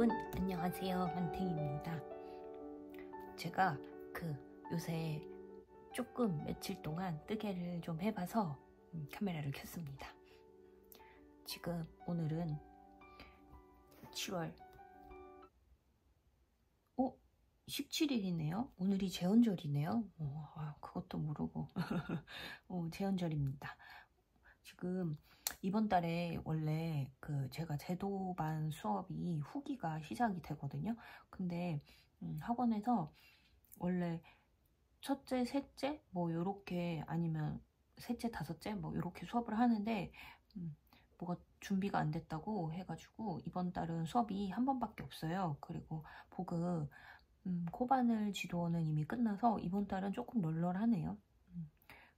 여러분 안녕하세요, 만탱입니다. 제가 요새 조금 며칠 동안 뜨개를 좀 해봐서 카메라를 켰습니다. 지금 오늘은 10월 17일이네요. 오늘이 제헌절이네요. 그것도 모르고 제헌절입니다. 지금 이번 달에 원래 제가 제도반 수업이 후기가 시작이 되거든요. 근데 학원에서 원래 첫째, 셋째 뭐 요렇게, 아니면 셋째, 다섯째 뭐 요렇게 수업을 하는데 뭐가 준비가 안 됐다고 해가지고 이번 달은 수업이 한 번밖에 없어요. 그리고 보그 코바늘 지도원은 이미 끝나서 이번 달은 조금 널널하네요.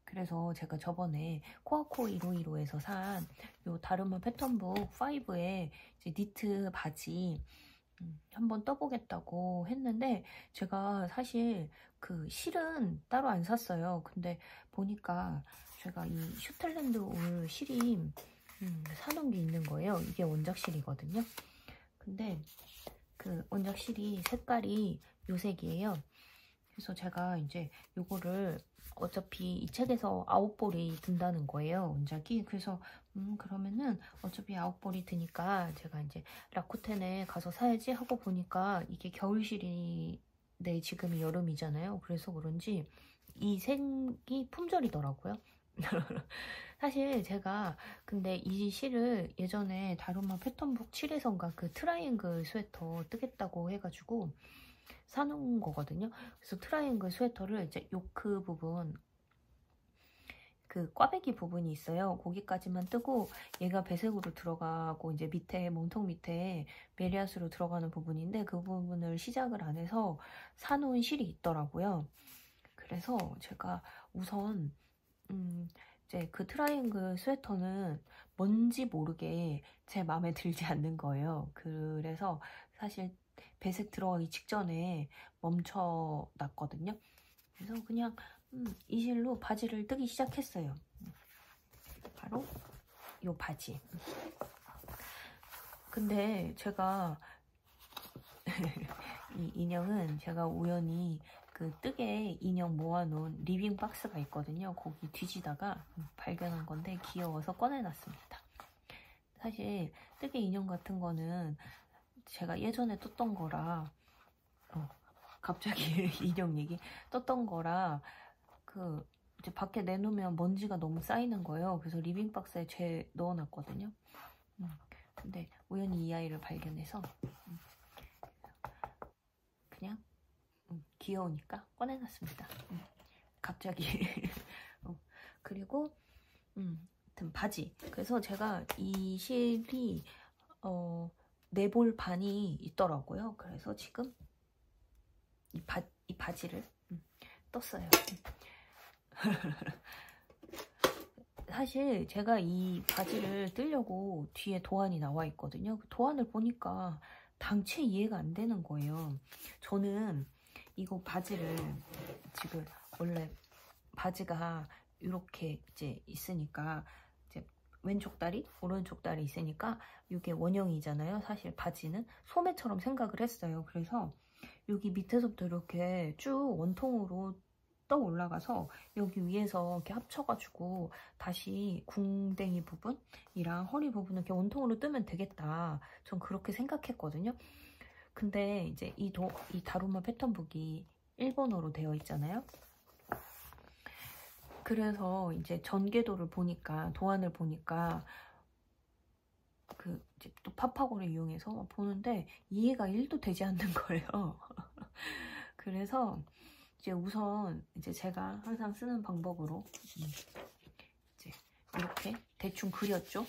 그래서 제가 저번에 코아코 151호에서 산 요 다르마 패턴북 5의 니트 바지 한번 떠보겠다고 했는데, 제가 사실 실은 따로 안 샀어요. 근데 보니까 제가 이 슈틀랜드 울 실이 사놓은 게 있는 거예요. 이게 원작 실이거든요. 근데 원작 실이 색깔이 요 색이에요. 그래서 제가 이제 요거를 어차피 이 책에서 9벌이 든다는 거예요, 원작이. 그래서 그러면은 어차피 9벌이 드니까 제가 이제 라쿠텐에 가서 사야지 하고 보니까 이게 겨울실이, 네, 지금이 여름이잖아요. 그래서 그런지 이 색이 품절이더라고요. 사실 제가 근데 이 실을 예전에 다루마 패턴북 7에선가 트라이앵글 스웨터 뜨겠다고 해가지고 사놓은 거거든요. 그래서 트라이앵글 스웨터를 이제 요크 부분, 꽈배기 부분이 있어요. 거기까지만 뜨고 얘가 배색으로 들어가고 이제 밑에 몸통 밑에 메리아스로 들어가는 부분인데 그 부분을 시작을 안 해서 사놓은 실이 있더라고요. 그래서 제가 우선 이제 트라이앵글 스웨터는 뭔지 모르게 제 마음에 들지 않는 거예요. 그래서 사실 배색 들어가기 직전에 멈춰놨거든요. 그래서 그냥 이 실로 바지를 뜨기 시작했어요. 바로 요 바지. 근데 제가 이 인형은 제가 우연히 뜨개 인형 모아놓은 리빙 박스가 있거든요. 거기 뒤지다가 발견한 건데 귀여워서 꺼내놨습니다. 사실 뜨개 인형 같은 거는 제가 예전에 떴던 거라, 갑자기 인형 얘기 떴던 거라 이제 밖에 내놓으면 먼지가 너무 쌓이는 거예요. 그래서 리빙 박스에 넣어놨거든요. 근데 우연히 이 아이를 발견해서 그냥 귀여우니까 꺼내놨습니다. 갑자기. 그리고 하여튼 바지. 그래서 제가 이 실이 4볼 반이 있더라고요. 그래서 지금 이 바지를 떴어요. 사실 제가 이 바지를 뜨려고 뒤에 도안이 나와 있거든요. 도안을 보니까 당최 이해가 안 되는 거예요. 저는 이거 바지를 지금 원래 바지가 이렇게 이제 있으니까 이제 왼쪽 다리, 오른쪽 다리 있으니까 이게 원형이잖아요. 사실 바지는 소매처럼 생각을 했어요. 그래서 여기 밑에서부터 이렇게 쭉 원통으로 떠 올라가서 여기 위에서 이렇게 합쳐가지고 다시 궁뎅이 부분이랑 허리 부분을 이렇게 원통으로 뜨면 되겠다. 전 그렇게 생각했거든요. 근데 이제 이 다루마 패턴북이 일본어로 되어 있잖아요. 그래서 이제 전개도를 보니까, 도안을 보니까 이제 또 파파고를 이용해서 보는데 이해가 1도 되지 않는 거예요. 그래서 이제 우선 이제 제가 항상 쓰는 방법으로 이제 이렇게 대충 그렸죠.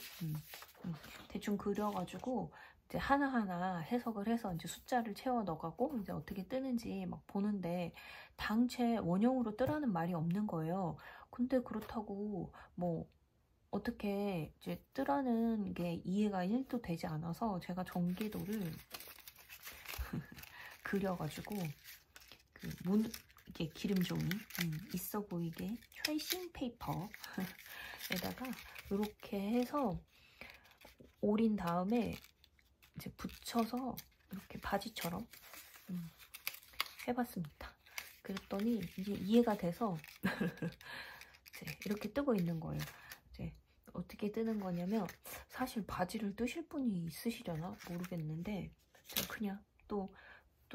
대충 그려가지고 이제 하나하나 해석을 해서 이제 숫자를 채워 넣어가고 이제 어떻게 뜨는지 막 보는데 당최 원형으로 뜨라는 말이 없는 거예요. 근데 그렇다고 뭐 어떻게 이제 뜨라는 게 이해가 1도 되지 않아서 제가 전개도를 그려가지고 이게 기름종이 있어 보이게 트레이싱 페이퍼에다가 이렇게 해서 오린 다음에 이제 붙여서 바지처럼 해봤습니다. 그랬더니 이제 이해가 돼서 이제 이렇게 뜨고 있는 거예요. 이제 어떻게 뜨는 거냐면, 사실 바지를 뜨실 분이 있으시려나 모르겠는데, 그냥 또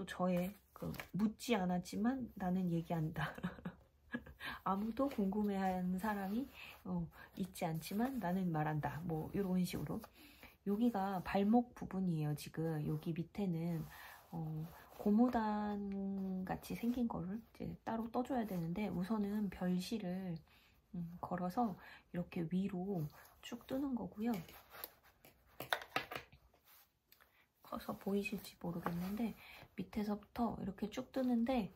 저의 그 묻지 않았지만 나는 얘기한다. 아무도 궁금해하는 사람이 있지 않지만 나는 말한다. 뭐 이런 식으로. 여기가 발목 부분이에요. 지금 여기 밑에는 고무단 같이 생긴 거를 이제 따로 떠줘야 되는데, 우선은 별실을 걸어서 이렇게 위로 쭉 뜨는 거고요. 커서 보이실지 모르겠는데 밑에서부터 이렇게 쭉 뜨는데,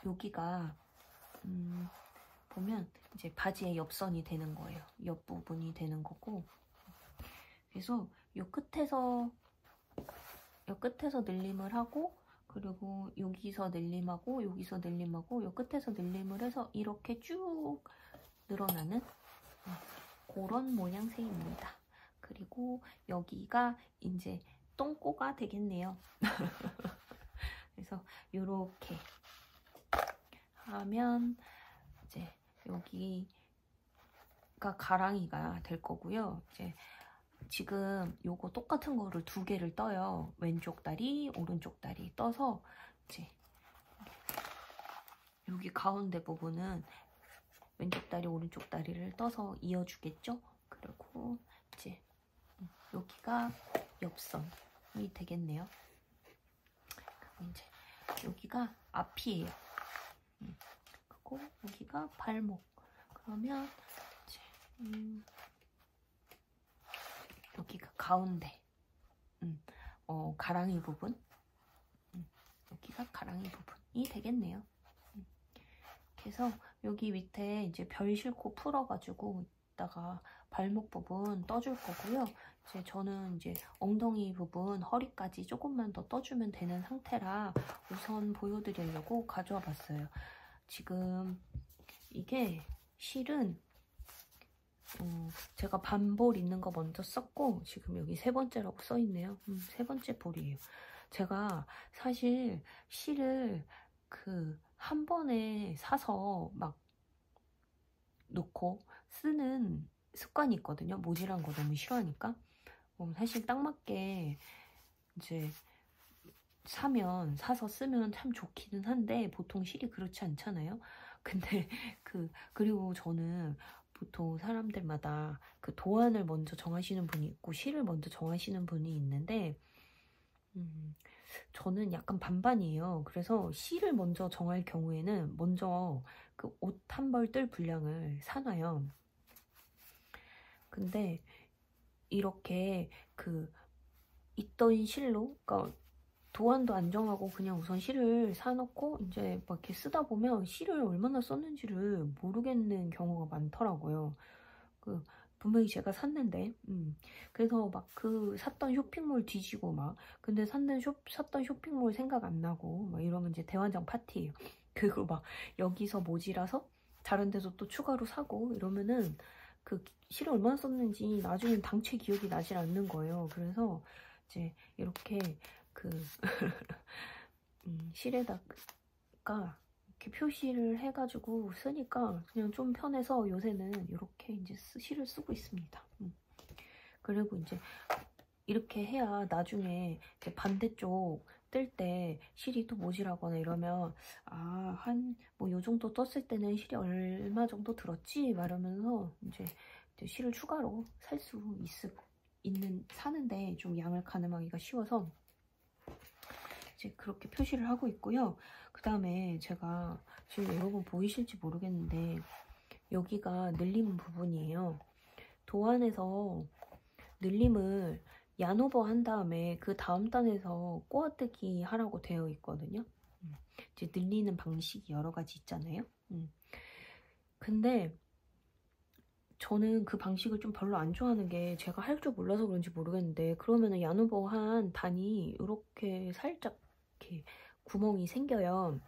여기가 보면 이제 바지의 옆선이 되는 거예요. 옆부분이 되는 거고, 그래서 요 끝에서 늘림을 하고, 그리고 여기서 늘림하고 여기서 늘림하고 요 끝에서 늘림을 해서 이렇게 쭉 늘어나는 그런 모양새입니다. 그리고 여기가 이제 똥꼬가 되겠네요. 그래서 요렇게 하면 이제 여기가 가랑이가 될 거고요. 이제 지금 요거 똑같은 거를 2개를 떠요. 왼쪽 다리, 오른쪽 다리 떠서 이제 여기 가운데 부분은 왼쪽 다리, 오른쪽 다리를 떠서 이어주겠죠? 그리고 이제 여기가 옆선이 되겠네요. 그리고 이제 여기가 앞이에요. 그리고 여기가 발목. 그러면 이제 여기가 가운데, 가랑이 부분, 여기가 가랑이 부분이 되겠네요. 그래서 여기 밑에 이제 별 실고 풀어가지고 이따가 발목 부분 떠줄 거고요. 이제 저는 이제 엉덩이 부분, 허리까지 조금만 더 떠주면 되는 상태라 우선 보여드리려고 가져와 봤어요. 지금 이게 실은 제가 반볼 있는 거 먼저 썼고, 지금 여기 3번째라고 써있네요. 3번째 볼이에요. 제가 사실 실을 한 번에 사서 막 놓고 쓰는 습관이 있거든요. 모질한 거 너무 싫어하니까. 사실 딱 맞게 이제 사서 쓰면 참 좋기는 한데, 보통 실이 그렇지 않잖아요. 근데 그리고 저는 보통 사람들마다 그 도안을 먼저 정하시는 분이 있고 실을 먼저 정하시는 분이 있는데, 저는 약간 반반이에요. 그래서 실을 먼저 정할 경우에는 먼저 그 옷 한 벌 뜰 분량을 사놔요. 근데 이렇게 있던 실로, 그러니까 도안도 안 정하고 그냥 우선 실을 사놓고 이제 막 이렇게 쓰다 보면 실을 얼마나 썼는지를 모르겠는 경우가 많더라고요. 분명히 제가 샀는데, 그래서 막 샀던 쇼핑몰 뒤지고 막, 근데 샀던 쇼핑몰 생각 안 나고 막 이러면 이제 대환장 파티예요. 그리고 막 여기서 모자라서 다른 데서 또 추가로 사고 이러면은 실을 얼마나 썼는지 나중엔 당최 기억이 나질 않는 거예요. 그래서 이제 이렇게 실에다가 이렇게 표시를 해가지고 쓰니까 그냥 좀 편해서 요새는 이렇게 이제 실을 쓰고 있습니다. 그리고 이제 이렇게 해야 나중에 이제 반대쪽 뜰 때 실이 또 모질하거나 이러면, 뭐 요 정도 떴을 때는 실이 얼마 정도 들었지? 말하면서 이제 실을 추가로 살 수 사는데 좀 양을 가늠하기가 쉬워서 이제 그렇게 표시를 하고 있고요. 그 다음에 제가 지금 여러분 보이실지 모르겠는데 여기가 늘림 부분이에요. 도안에서 늘림을 야노버 한 다음에 그 다음 단에서 꼬아뜨기 하라고 되어 있거든요. 이제 늘리는 방식이 여러 가지 있잖아요. 근데 저는 그 방식을 좀 별로 안 좋아하는 게, 제가 할 줄 몰라서 그런지 모르겠는데, 그러면은 야노버 한 단이 이렇게 살짝 이렇게 구멍이 생겨요.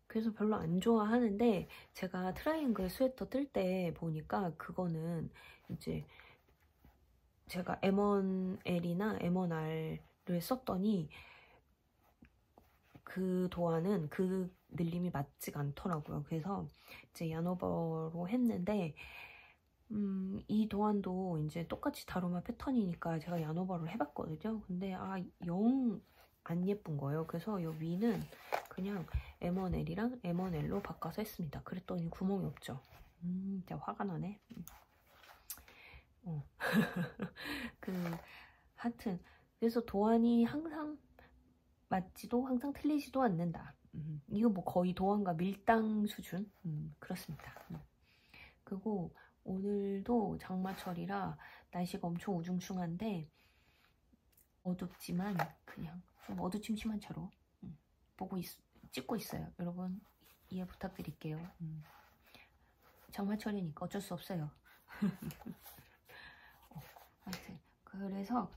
그래서 별로 안 좋아하는데, 제가 트라이앵글 스웨터 뜰 때 보니까 그거는 이제 제가 M1L이나 M1R을 썼더니 그 도안은 그 늘림이 맞지가 않더라고요. 그래서 이제 야노버로 했는데 이 도안도 이제 똑같이 다루마 패턴이니까 제가 야노버를 해봤거든요. 근데 영 안 예쁜 거예요. 그래서 이 위는 그냥 M1L이랑 M1L로 바꿔서 했습니다. 그랬더니 구멍이 없죠. 진짜 화가 나네. 하여튼 그래서 도안이 항상 맞지도 항상 틀리지도 않는다. 이거 뭐 거의 도안과 밀당 수준. 그렇습니다. 그리고 오늘도 장마철이라 날씨가 엄청 우중충한데 어둡지만 그냥 좀 어두침침한 차로 찍고 있어요. 여러분 이해 부탁드릴게요. 장마철이니까 어쩔 수 없어요. 하여튼 그래서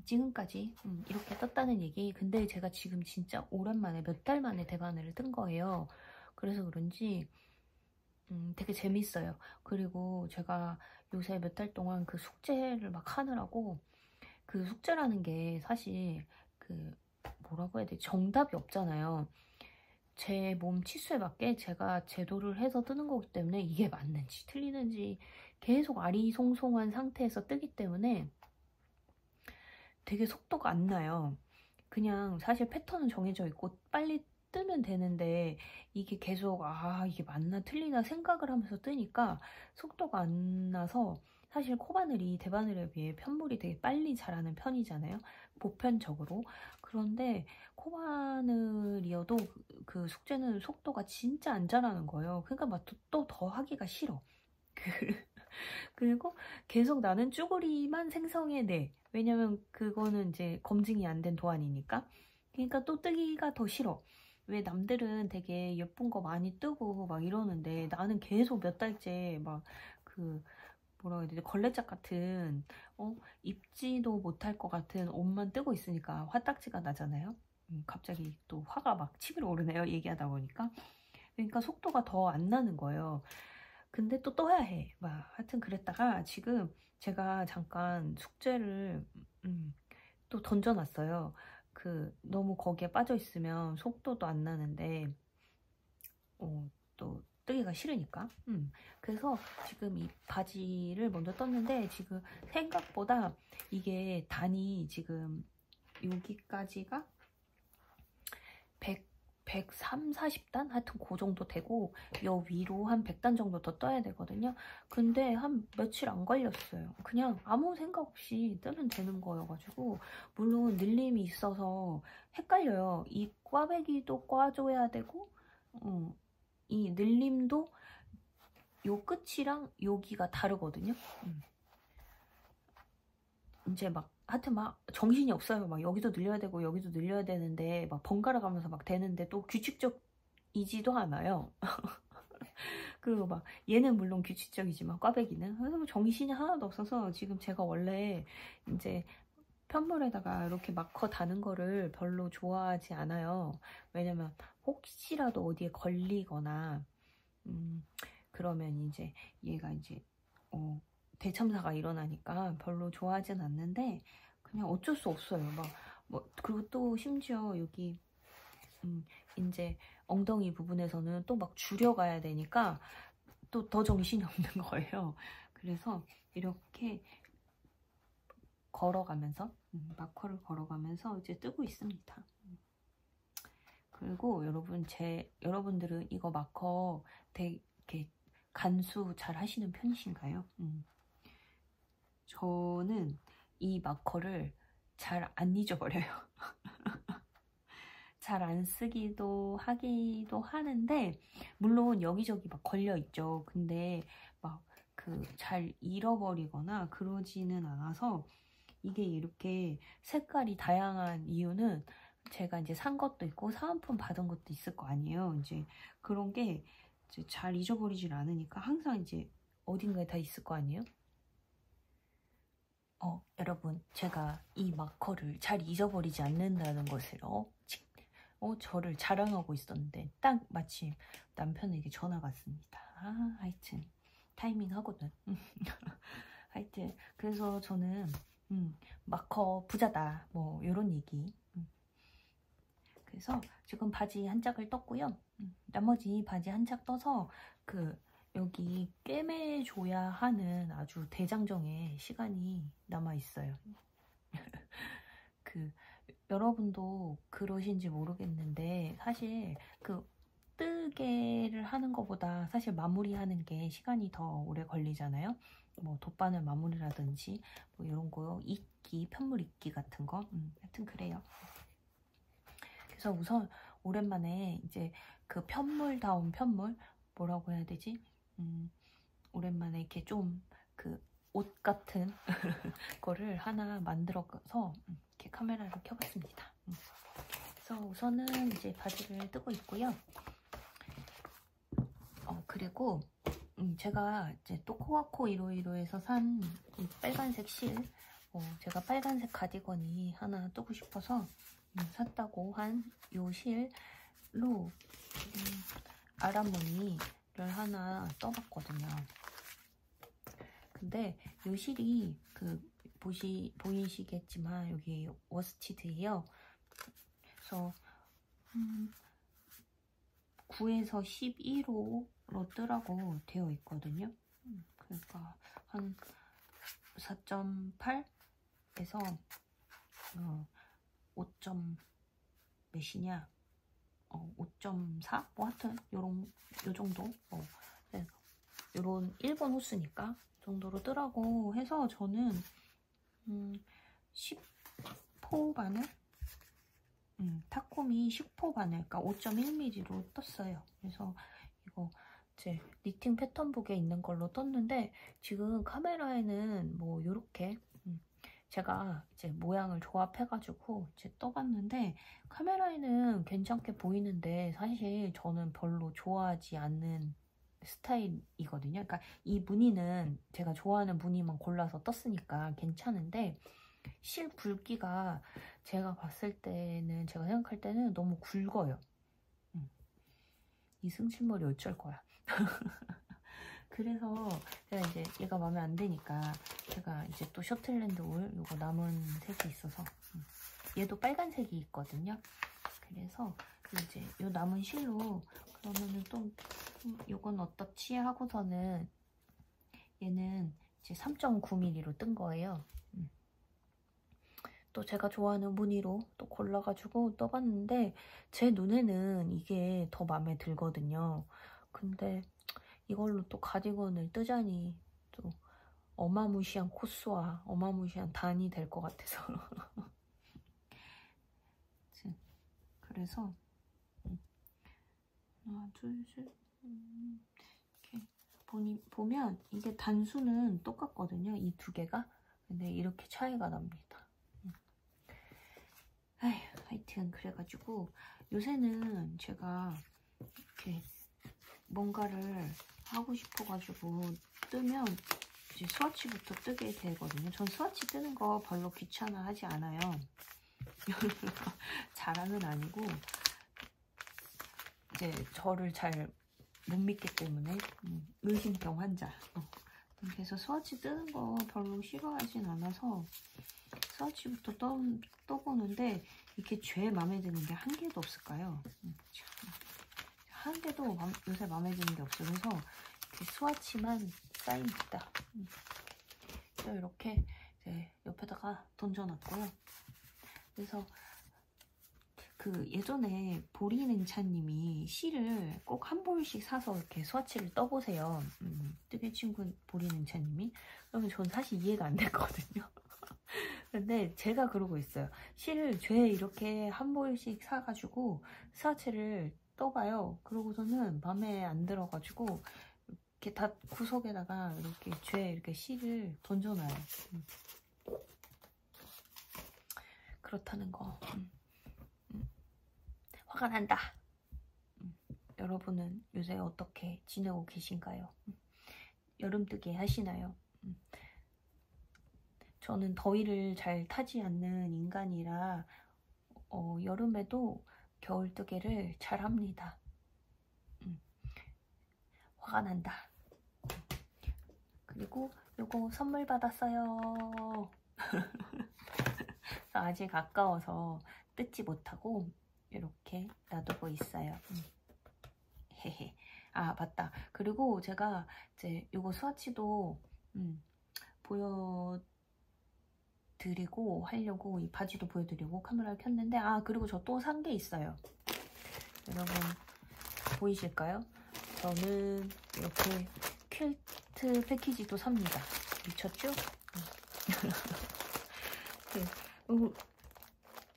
지금까지 이렇게 떴다는 얘기. 근데 제가 지금 진짜 오랜만에 몇 달 만에 대바늘을 뜬 거예요. 그래서 그런지 되게 재밌어요. 그리고 제가 요새 몇 달 동안 그 숙제를 막 하느라고, 그 숙제라는 게 사실 그 뭐라고 해야 되지? 정답이 없잖아요. 제 몸 치수에 맞게 제가 제도를 해서 뜨는 거기 때문에 이게 맞는지 틀리는지 계속 아리송송한 상태에서 뜨기 때문에 되게 속도가 안 나요. 그냥 사실 패턴은 정해져 있고 빨리 뜨면 되는데 이게 계속 이게 맞나 틀리나 생각을 하면서 뜨니까 속도가 안 나서, 사실 코바늘이 대바늘에 비해 편물이 되게 빨리 자라는 편이잖아요, 보편적으로. 그런데 코바늘이어도 그 숙제는 속도가 진짜 안 자라는 거예요. 그러니까 막 또 더 하기가 싫어. 그리고 계속 나는 쭈구리만 생성해내. 왜냐면 그거는 이제 검증이 안 된 도안이니까. 그러니까 또 뜨기가 더 싫어. 왜 남들은 되게 예쁜 거 많이 뜨고 막 이러는데 나는 계속 몇 달째 막 그 뭐라고 해야 되지? 걸레짝 같은 입지도 못할 것 같은 옷만 뜨고 있으니까 화딱지가 나잖아요. 갑자기 또 화가 막 치밀어 오르네요, 얘기하다 보니까. 그러니까 속도가 더 안 나는 거예요. 근데 또 떠야 해. 막 하여튼 그랬다가 지금 제가 잠깐 숙제를 또 던져놨어요. 너무 거기에 빠져 있으면 속도도 안 나는데 또 뜨기가 싫으니까. 그래서 지금 이 바지를 먼저 떴는데 지금 생각보다 이게 단이 지금 여기까지가 130, 40단? 하여튼 그 정도 되고 여 위로 한 100단 정도 더 떠야 되거든요. 근데 한 며칠 안 걸렸어요. 그냥 아무 생각 없이 뜨면 되는 거여가지고. 물론 늘림이 있어서 헷갈려요. 이 꽈배기도 꽈줘야 되고 이 늘림도 요 끝이랑 여기가 다르거든요. 이제 막 하여튼 막 정신이 없어요. 막 여기도 늘려야 되고 여기도 늘려야 되는데 막 번갈아 가면서 막 되는데 또 규칙적이지도 않아요. 그리고 막 얘는 물론 규칙적이지만 꽈배기는, 그래서 정신이 하나도 없어서 지금 제가 원래 이제 편물에다가 이렇게 마커 다는 거를 별로 좋아하지 않아요. 왜냐면 혹시라도 어디에 걸리거나 그러면 이제 얘가 이제 대참사가 일어나니까 별로 좋아하진 않는데 그냥 어쩔 수 없어요. 그리고 또 심지어 여기 이제 엉덩이 부분에서는 또 막 줄여가야 되니까 또 더 정신이 없는 거예요. 그래서 이렇게 걸어가면서 마커를 걸어가면서 이제 뜨고 있습니다. 그리고 여러분들은 이거 마커 되게 간수 잘 하시는 편이신가요? 저는 이 마커를 잘 안 잊어버려요. 잘 안 쓰기도 하기도 하는데, 물론 여기저기 막 걸려있죠. 근데 막 잘 잃어버리거나 그러지는 않아서. 이게 이렇게 색깔이 다양한 이유는 제가 이제 산 것도 있고 사은품 받은 것도 있을 거 아니에요. 이제 그런 게 이제 잘 잊어버리질 않으니까 항상 이제 어딘가에 다 있을 거 아니에요. 여러분, 제가 이 마커를 잘 잊어버리지 않는다는 것을 저를 자랑하고 있었는데 딱 마침 남편에게 전화가 왔습니다. 하여튼 타이밍 하거든. 하여튼 그래서 저는 마커 부자다 뭐 요런 얘기. 그래서 지금 바지 한 짝을 떴고요. 나머지 바지 한 짝 떠서 그 여기 꿰매줘야 하는 아주 대장정의 시간이 남아 있어요. 그 여러분도 그러신지 모르겠는데 사실 그 뜨개를 하는 것보다 사실 마무리하는 게 시간이 더 오래 걸리잖아요. 뭐 돗바늘 마무리라든지 뭐 이런 거 입기, 편물 입기 같은 거. 하여튼 그래요. 그래서 우선 오랜만에 이제 그 편물다운 편물 뭐라고 해야 되지? 오랜만에 이렇게 좀 그 옷 같은 거를 하나 만들어서 이렇게 카메라를 켜봤습니다. 그래서 우선은 이제 바지를 뜨고 있고요. 그리고 제가 이제 또 코아코 이로이로에서 산 이 빨간색 실, 제가 빨간색 가디건이 하나 뜨고 싶어서 샀다고 한 요 실로 아람무늬를 하나 떠봤거든요. 근데 요 실이 그 보이시겠지만 여기 워스티드예요. 그래서 9에서 12호로 뜨라고 되어 있거든요. 그러니까 한 4.8에서 5. 몇이냐? 5.4? 뭐 하여튼 요 정도? 네. 요런 일본 호수니까 정도로 뜨라고 해서 저는 10호 바늘? 타코미 10호 바늘, 그러니까 5.1mm로 떴어요. 그래서 이거 제 니팅 패턴북에 있는 걸로 떴는데 지금 카메라에는 뭐 요렇게 제가 이제 모양을 조합해가지고 이제 떠봤는데 카메라에는 괜찮게 보이는데 사실 저는 별로 좋아하지 않는 스타일이거든요. 그러니까 이 무늬는 제가 좋아하는 무늬만 골라서 떴으니까 괜찮은데 실 굵기가 제가 봤을 때는 제가 생각할 때는 너무 굵어요. 이 승질머리 어쩔 거야. 그래서 제가 이제 얘가 마음에 안 드니까 제가 이제 또 셔틀랜드 울 요거 남은 색이 있어서 얘도 빨간색이 있거든요. 그래서 이제 요 남은 실로 그러면은 또 요건 어떻지 하고서는 얘는 이제 3.9mm로 뜬 거예요. 또 제가 좋아하는 무늬로 또 골라가지고 떠봤는데 제 눈에는 이게 더 마음에 들거든요. 근데 이걸로 또 가디건을 뜨자니 또 어마무시한 코스와 어마무시한 단이 될 것 같아서 그래서 하나 둘셋 이렇게 보면 이게 단수는 똑같거든요. 이 두 개가. 근데 이렇게 차이가 납니다. 하여튼 그래가지고 요새는 제가 이렇게 뭔가를 하고 싶어가지고 뜨면 이제 스와치부터 뜨게 되거든요. 전 스와치 뜨는 거 별로 귀찮아 하지 않아요. 자랑은 아니고 이제 저를 잘 못 믿기 때문에 의심병 환자. 그래서 스와치 뜨는 거 별로 싫어하진 않아서 스와치부터 떠보는데 이렇게 죄 마음에 드는 게 한 개도 없을까요? 한 개도 요새 마음에 드는 게 없어요. 그래서 이렇게 스와치만 쌓입니다. 그래서 이렇게 이제 옆에다가 던져놨고요. 그래서 그 예전에 보리냉차님이 실을 꼭 한 볼씩 사서 이렇게 스와치를 떠보세요. 뜨개 친구 보리냉차님이. 그러면 전 사실 이해가 안 됐거든요. 근데 제가 그러고 있어요. 실을 죄 이렇게 한 볼씩 사가지고 스와치를 떠봐요. 그러고서는 마음에 안 들어가지고 이렇게 다 구석에다가 이렇게 죄 이렇게 실을 던져놔요. 그렇다는 거. 화가 난다. 여러분은 요새 어떻게 지내고 계신가요? 여름뜨기 하시나요? 저는 더위를 잘 타지 않는 인간이라 여름에도 겨울뜨기를 잘 합니다. 화가 난다. 그리고 요거 선물 받았어요. 아직 아까워서 뜯지 못하고 이렇게 놔두고 있어요. 헤헤. 아 맞다. 그리고 제가 이제 요거 스와치도 보여드리고 하려고 이 바지도 보여드리고 카메라를 켰는데, 아 그리고 저 또 산 게 있어요. 여러분 보이실까요? 저는 이렇게 퀼트 패키지도 삽니다. 미쳤죠?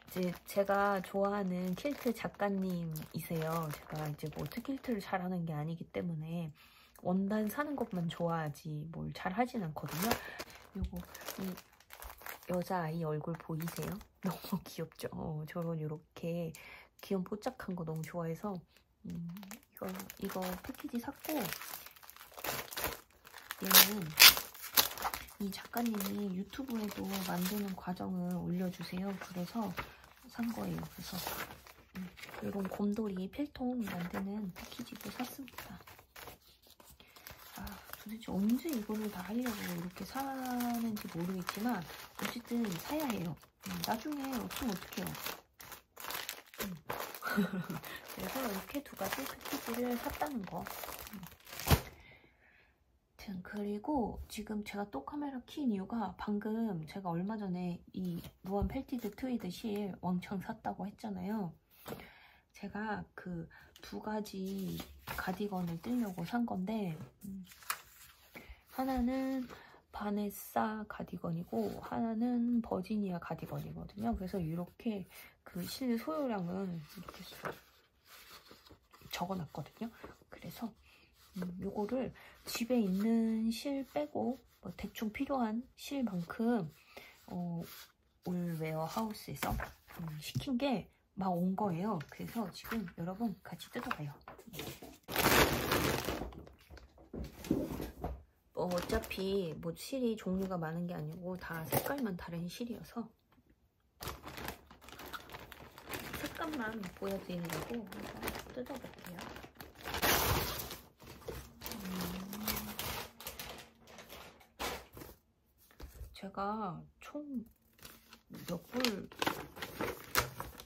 이제 제가 좋아하는 퀼트 작가님이세요. 제가 이제 뭐 퀼트를 잘하는 게 아니기 때문에 원단 사는 것만 좋아하지 뭘 잘하진 않거든요. 요거 이 여자아이 얼굴 보이세요? 너무 귀엽죠? 저는 이렇게 귀염 뽀짝한 거 너무 좋아해서 이거 패키지 샀고, 얘는 이 작가님이 유튜브에도 만드는 과정을 올려주세요. 그래서 산 거예요. 그래서 이런 곰돌이 필통 만드는 패키지도 샀습니다. 아, 도대체 언제 이거를 다 하려고 이렇게 사는지 모르겠지만 어쨌든 사야 해요. 나중에 없으면 어떡해요. 그래서 이렇게 두 가지 패키지를 샀다는 거. 그리고 지금 제가 또 카메라 킨 이유가, 방금 제가 얼마 전에 이 무한 펠티드 트위드 실 왕창 샀다고 했잖아요. 제가 그 두 가지 가디건을 뜰려고 산 건데, 하나는 바네사 가디건이고 하나는 버지니아 가디건이거든요. 그래서 이렇게 그 실 소요량을 이렇게 적어놨거든요. 그래서 요거를 집에 있는 실 빼고 뭐 대충 필요한 실만큼 올 웨어하우스에서 시킨 게 막 온 거예요. 그래서 지금 여러분 같이 뜯어봐요. 어차피 뭐 실이 종류가 많은 게 아니고 다 색깔만 다른 실이어서 색감만 보여드리려고 한번 뜯어볼게요. 제가 총 몇 불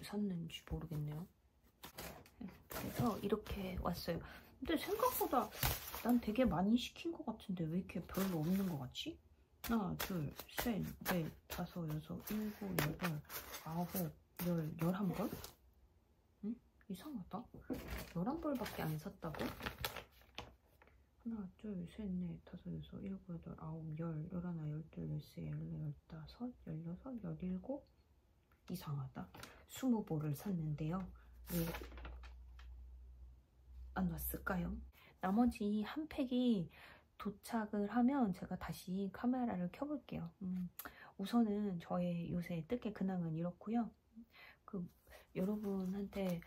샀는지 모르겠네요. 그래서 이렇게 왔어요. 근데 생각보다 난 되게 많이 시킨 것 같은데 왜 이렇게 별로 없는 것 같지? 하나, 둘, 셋, 넷, 다섯, 여섯, 일곱, 여덟, 아홉, 열, 11벌? 응? 이상하다. 11벌밖에 안 샀다고? 하나, 둘, 셋, 넷, 다섯, 여섯, 일곱, 여덟, 아홉, 열, 열하나, 열둘, 열세, 열네, 열다섯, 열여섯, 열일곱? 이상하다. 20벌을 샀는데요. 왜 안 왔을까요? 나머지 한 팩이 도착을 하면 제가 다시 카메라를 켜볼게요. 우선은 저의 요새 뜻의 근황은 이렇고요. 여러분한테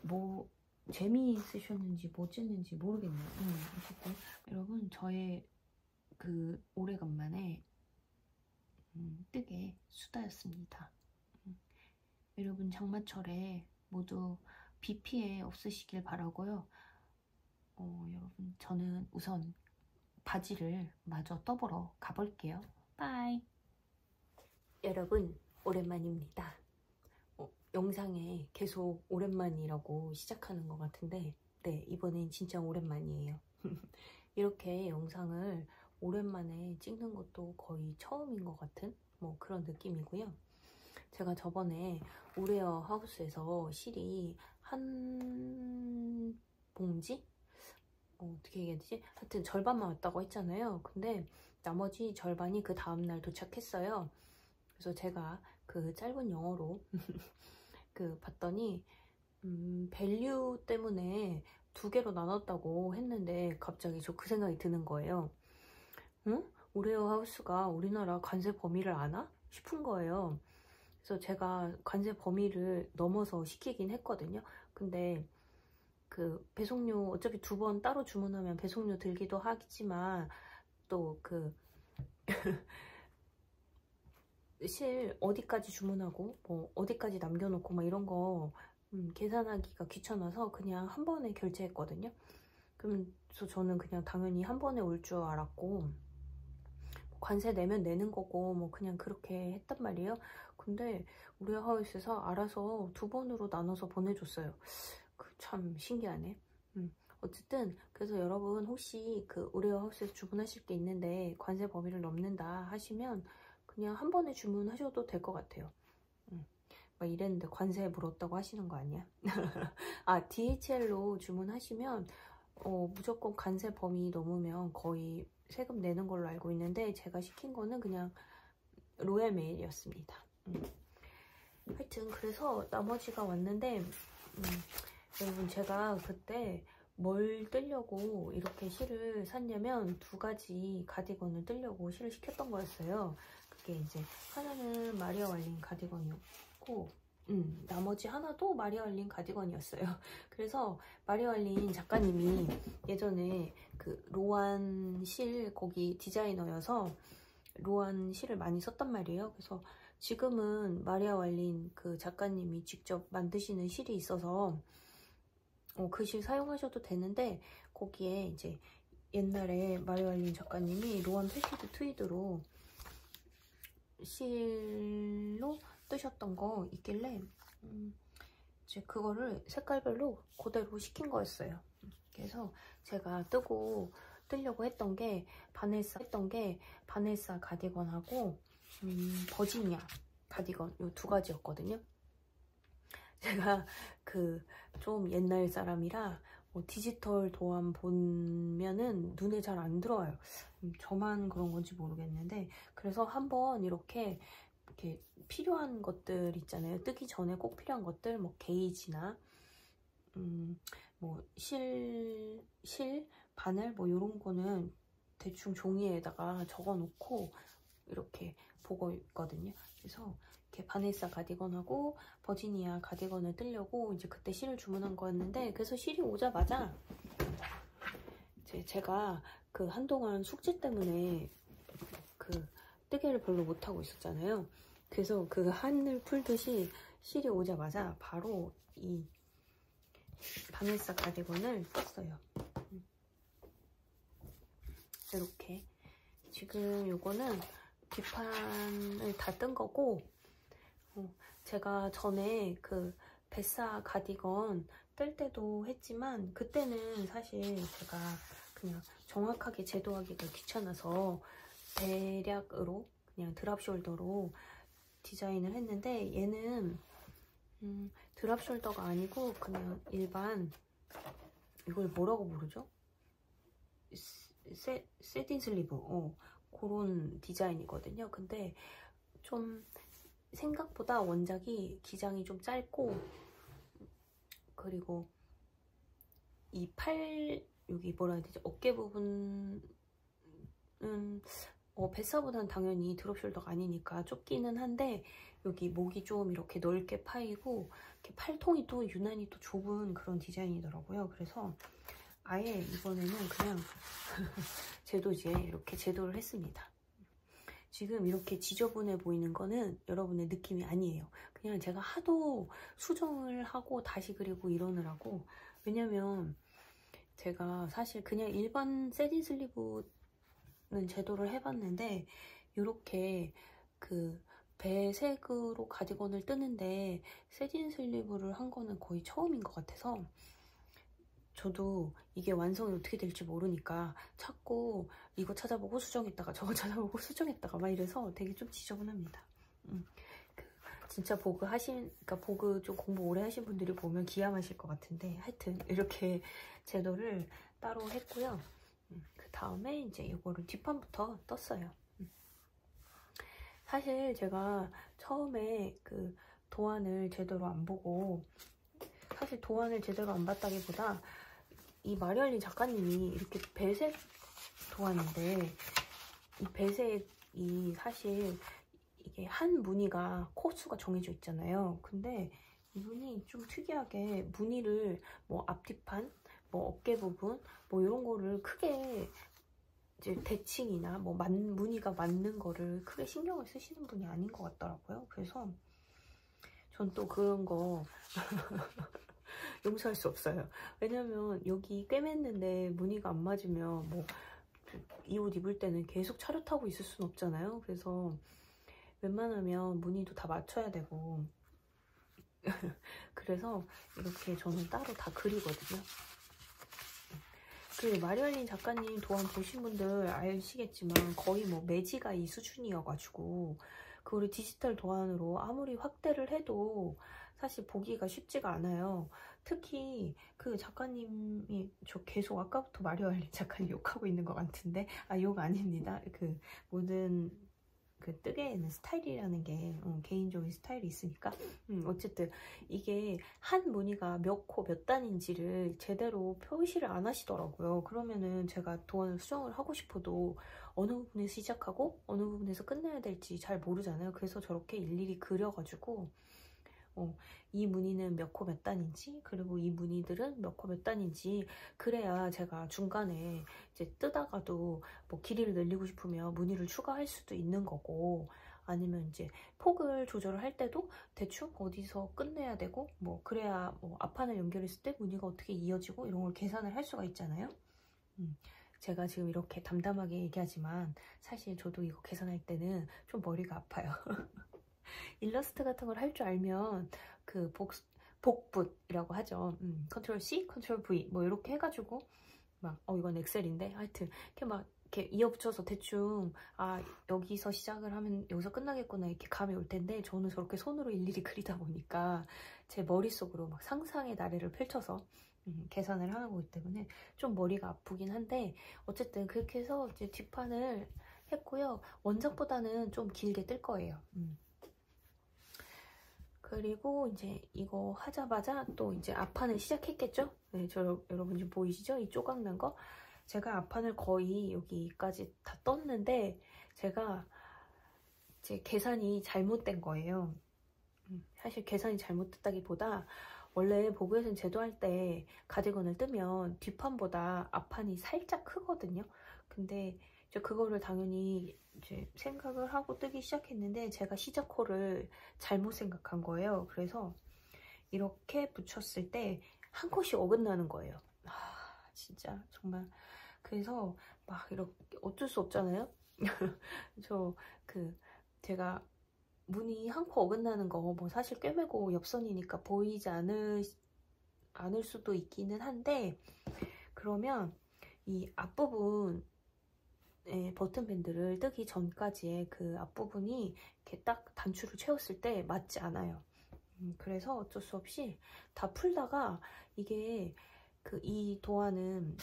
뭐 재미있으셨는지 뭐 쨌는지 모르겠네요. 어쨌든 여러분 저의 오래간만에 뜨개 수다였습니다. 여러분 장마철에 모두 비 피해 없으시길 바라고요. 여러분 저는 우선 바지를 마저 떠보러 가볼게요. 빠이. 여러분 오랜만입니다. 영상에 계속 오랜만이라고 시작하는 것 같은데, 네, 이번엔 진짜 오랜만이에요. 이렇게 영상을 오랜만에 찍는 것도 거의 처음인 것 같은 뭐 그런 느낌이고요. 제가 저번에 오레어 하우스에서 실이 한 봉지? 어떻게 얘기해야 되지? 하여튼 절반만 왔다고 했잖아요. 근데 나머지 절반이 그 다음날 도착했어요. 그래서 제가 그 짧은 영어로 봤더니 밸류 때문에 두 개로 나눴다고 했는데 갑자기 저 그 생각이 드는 거예요. 응? 오레어 하우스가 우리나라 관세 범위를 아나? 싶은 거예요. 그래서 제가 관세 범위를 넘어서 시키긴 했거든요. 근데 배송료 어차피 2번 따로 주문하면 배송료 들기도 하겠지만 또 실 어디까지 주문하고 뭐 어디까지 남겨놓고 막 이런 거 계산하기가 귀찮아서 그냥 한 번에 결제했거든요. 그래서 저는 그냥 당연히 한 번에 올 줄 알았고 관세 내면 내는 거고 뭐 그냥 그렇게 했단 말이에요. 근데 우리 하우스에서 알아서 2번으로 나눠서 보내줬어요. 참 신기하네. 어쨌든 그래서 여러분 혹시 그 우리 하우스에서 주문하실 게 있는데 관세 범위를 넘는다 하시면 그냥 한 번에 주문하셔도 될 것 같아요. 막 이랬는데 관세에 물었다고 하시는 거 아니야? 아, DHL로 주문하시면 무조건 관세 범위 넘으면 거의 세금 내는 걸로 알고 있는데 제가 시킨 거는 그냥 로얄 메일이었습니다. 하여튼 그래서 나머지가 왔는데 여러분 제가 그때 뭘 뜨려고 이렇게 실을 샀냐면 2가지 가디건을 뜨려고 실을 시켰던 거였어요. 그게 이제 하나는 마리아 왈린 가디건이었고 나머지 하나도 마리아 왈린 가디건이었어요. 그래서 마리아 왈린 작가님이 예전에 그 로안 실 거기 디자이너여서 로안 실을 많이 썼단 말이에요. 그래서 지금은 마리아 왈린 그 작가님이 직접 만드시는 실이 있어서 그 실 사용하셔도 되는데 거기에 이제 옛날에 마리아 왈린 작가님이 로안 패시드 트위드로 실로 뜨셨던 거 있길래 이제 그거를 색깔별로 그대로 시킨 거였어요. 그래서 제가 뜨려고 했던 게 바네사 가디건하고 버지니아 가디건 요 2가지였거든요. 제가 그 좀 옛날 사람이라 디지털 도안 보면은 눈에 잘 안 들어와요. 저만 그런 건지 모르겠는데 그래서 한번 이렇게 필요한 것들 있잖아요. 뜨기 전에 꼭 필요한 것들 뭐 게이지나 뭐 실, 바늘 뭐 이런 거는 대충 종이에다가 적어 놓고 이렇게 보고 있거든요. 그래서 이렇게 바네사 가디건하고 버지니아 가디건을 뜨려고 이제 그때 실을 주문한 거였는데 그래서 실이 오자마자 제가 그 한동안 숙제 때문에 그 뜨개를 별로 못하고 있었잖아요. 그래서 그 한을 풀듯이 실이 오자마자 바로 이 바네사 가디건을 떴어요. 이렇게 지금 요거는 뒷판을 다 뜬 거고 제가 전에 그 베사 가디건 뜰 때도 했지만 그때는 사실 제가 그냥 정확하게 제도하기가 귀찮아서 대략으로 그냥 드랍 숄더로 디자인을 했는데 얘는 드랍 숄더가 아니고 그냥 일반 이걸 뭐라고 부르죠? 세딘 슬리브 그런 디자인이거든요. 근데 좀 생각보다 원작이 기장이 좀 짧고 그리고 이 여기 뭐라 해야 되지? 어깨 부분은 베사보다는 당연히 드롭 숄더가 아니니까 좁기는 한데 여기 목이 좀 이렇게 넓게 파이고 이렇게 팔통이 또 유난히 또 좁은 그런 디자인이더라고요. 그래서 아예 이번에는 그냥 제도지에 이렇게 제도를 했습니다. 지금 이렇게 지저분해 보이는 거는 여러분의 느낌이 아니에요. 그냥 제가 하도 수정을 하고 다시 그리고 이러느라고. 왜냐면 제가 사실 그냥 일반 세딘 슬리브는 제도를 해봤는데 이렇게 그 배색으로 가디건을 뜨는데 세딘 슬리브를 한 거는 거의 처음인 것 같아서 저도 이게 완성이 어떻게 될지 모르니까 자꾸 이거 찾아보고 수정했다가 저거 찾아보고 수정했다가 막 이래서 되게 좀 지저분합니다. 진짜 그러니까 보그 좀 공부 오래 하신 분들이 보면 기함하실 것 같은데 하여튼 이렇게 제도를 따로 했고요. 그 다음에 이제 이거를 뒷판부터 떴어요. 사실 제가 처음에 그 도안을 제대로 안 보고 사실 도안을 제대로 안 봤다기보다 이 마리아 왈린 작가님이 이렇게 배색 도안인데 이 배색이 사실 이게 한 무늬가 코수가 정해져 있잖아요. 근데 이분이 좀 특이하게 무늬를 뭐 앞뒤판, 뭐 어깨 부분, 뭐 이런 거를 크게 이제 대칭이나 뭐 무늬가 맞는 거를 크게 신경을 쓰시는 분이 아닌 것 같더라고요. 그래서 전 또 그런 거 용서할 수 없어요. 왜냐면 여기 꿰맸는데 무늬가 안 맞으면 뭐 이 옷 입을 때는 계속 차렷하고 있을 순 없잖아요. 그래서 웬만하면 무늬도 다 맞춰야 되고 그래서 이렇게 저는 따로 다 그리거든요. 그 마리얼린 작가님 도안 보신 분들 아시겠지만 거의 뭐 매지가 이 수준이어가지고 그거를 디지털 도안으로 아무리 확대를 해도 사실 보기가 쉽지가 않아요. 특히 그 작가님이, 저 계속 아까부터 마리얼린 작가님 욕하고 있는 것 같은데, 욕 아닙니다. 그 모든 그 뜨개에는 스타일이라는 게 개인적인 스타일이 있으니까 어쨌든 이게 한 무늬가 몇 코 몇 단인지를 제대로 표시를 안 하시더라고요. 그러면은 제가 도안을 수정을 하고 싶어도 어느 부분에서 시작하고 어느 부분에서 끝내야 될지 잘 모르잖아요. 그래서 저렇게 일일이 그려가지고 이 무늬는 몇 코 몇 단인지, 그리고 이 무늬들은 몇 코 몇 단인지, 그래야 제가 중간에 이제 뜨다가도 뭐 길이를 늘리고 싶으면 무늬를 추가할 수도 있는 거고, 아니면 이제 폭을 조절을 할 때도 대충 어디서 끝내야 되고, 뭐 그래야 뭐 앞판을 연결했을 때 무늬가 어떻게 이어지고 이런 걸 계산을 할 수가 있잖아요. 제가 지금 이렇게 담담하게 얘기하지만 사실 저도 이거 계산할 때는 좀 머리가 아파요. 일러스트 같은 걸 할 줄 알면 그 복붓이라고 하죠. 컨트롤 C, 컨트롤 V 뭐 이렇게 해가지고 막 이건 엑셀인데 하여튼 이렇게 막 이렇게 이어붙여서 대충 여기서 시작을 하면 여기서 끝나겠구나 이렇게 감이 올 텐데, 저는 저렇게 손으로 일일이 그리다 보니까 제 머릿속으로 막 상상의 나래를 펼쳐서 계산을 하는 거기 때문에 좀 머리가 아프긴 한데, 어쨌든 그렇게 해서 이제 뒷판을 했고요. 원작보다는 좀 길게 뜰 거예요. 그리고 이제 이거 하자마자 또 이제 앞판을 시작했겠죠? 네, 여러분 지금 보이시죠? 이 조각난 거? 제가 앞판을 거의 여기까지 다 떴는데, 제가 이제 계산이 잘못된 거예요. 사실 계산이 잘못됐다기보다, 원래 보그에선 제도할 때 가디건을 뜨면 뒷판보다 앞판이 살짝 크거든요. 근데 이제 그거를 당연히 이제 생각을 하고 뜨기 시작했는데, 제가 시작호를 잘못 생각한 거예요. 그래서 이렇게 붙였을 때 한 컷이 어긋나는 거예요. 진짜 정말. 그래서 막 이렇게 어쩔 수 없잖아요. 제가 무늬 한 코 어긋나는 거 뭐 사실 꿰매고 옆선이니까 보이지 않을 수도 있기는 한데, 그러면 이 앞부분 버튼 밴드를 뜨기 전까지의 그 앞부분이 이렇게 딱 단추를 채웠을 때 맞지 않아요. 그래서 어쩔 수 없이 다 풀다가, 이게 이 도안은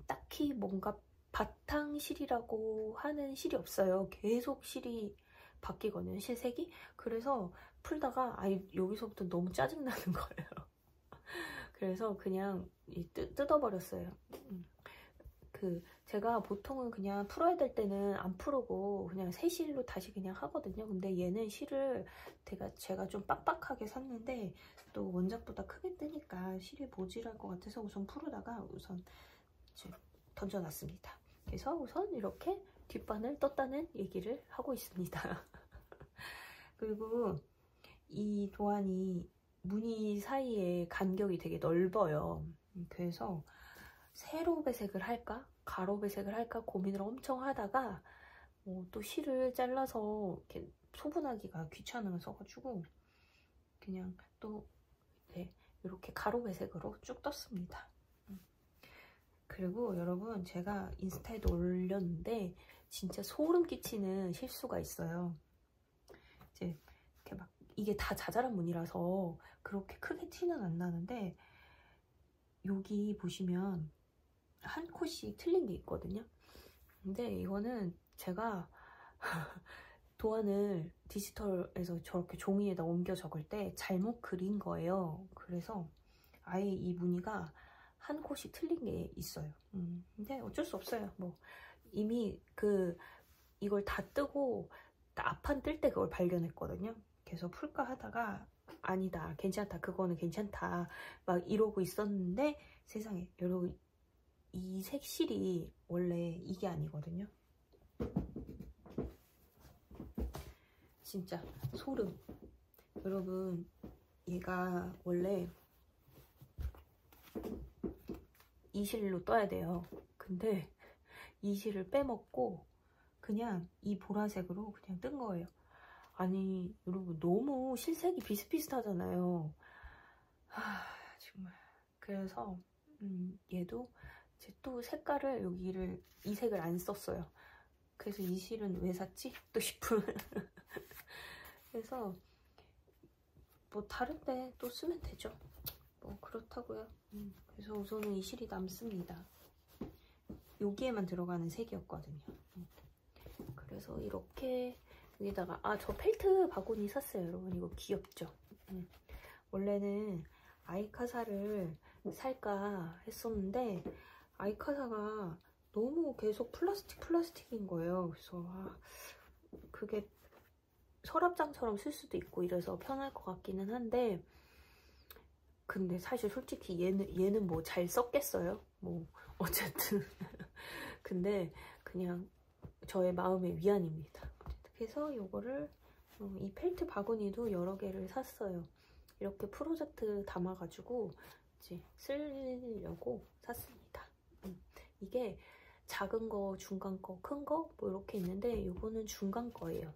딱히 뭔가 바탕실이라고 하는 실이 없어요. 계속 실이 바뀌거든요, 실색이. 그래서 풀다가 여기서부터 너무 짜증나는 거예요. 그래서 그냥 뜯어버렸어요. 제가 보통은 그냥 풀어야 될 때는 안 풀고 그냥 새 실로 다시 그냥 하거든요. 근데 얘는 실을 제가 좀 빡빡하게 샀는데 또 원작보다 크게 뜨니까 실이 모질할 것 같아서 우선 풀으다가 우선 던져놨습니다. 그래서 우선 이렇게 뒷판을 떴다는 얘기를 하고 있습니다. 그리고 이 도안이 무늬 사이에 간격이 되게 넓어요. 그래서 세로 배색을 할까 가로 배색을 할까 고민을 엄청 하다가 또 실을 잘라서 이렇게 소분하기가 귀찮아서가지고 그냥 또 이렇게 가로 배색으로 쭉 떴습니다. 그리고 여러분, 제가 인스타에도 올렸는데 진짜 소름 끼치는 실수가 있어요. 이제 이렇게 막 이게 다 자잘한 무늬라서 그렇게 크게 티는 안 나는데, 여기 보시면 한 컷씩 틀린 게 있거든요. 근데 이거는 제가 도안을 디지털에서 저렇게 종이에다 옮겨 적을 때 잘못 그린 거예요. 그래서 아예 이 무늬가 한 컷이 틀린 게 있어요. 근데 어쩔 수 없어요. 뭐 이미 이걸 다 뜨고 앞판 뜰 때 그걸 발견했거든요. 그래서 풀까 하다가 아니다, 괜찮다, 그거는 괜찮다 막 이러고 있었는데, 세상에 여러분, 이 색실이 원래 이게 아니거든요. 진짜 소름. 여러분, 얘가 원래 이 실로 떠야 돼요. 근데 이 실을 빼먹고 그냥 이 보라색으로 그냥 뜬 거예요. 아니 여러분 너무 실색이 비슷비슷하잖아요. 정말. 그래서 얘도 이제 또 색깔을 여기를 이 색을 안 썼어요. 그래서 이 실은 왜 샀지? 또 싶은. 그래서 뭐 다른데 또 쓰면 되죠. 뭐 그렇다고요. 그래서 우선은 이 실이 남습니다. 여기에만 들어가는 색이었거든요. 그래서 이렇게 여기다가 저 펠트 바구니 샀어요. 여러분 이거 귀엽죠? 원래는 아이카사를 살까 했었는데 아이카사가 너무 계속 플라스틱인 거예요. 그래서 그게 서랍장처럼 쓸 수도 있고 이래서 편할 것 같기는 한데, 근데 사실 솔직히 얘는 뭐 잘 썼겠어요? 뭐 어쨌든 근데 그냥 저의 마음의 위안입니다. 그래서 요거를 이 펠트 바구니도 여러 개를 샀어요. 이렇게 프로젝트 담아가지고 이제 쓰려고 샀습니다. 이게 작은 거, 중간 거, 큰 거 뭐 이렇게 있는데 요거는 중간 거예요.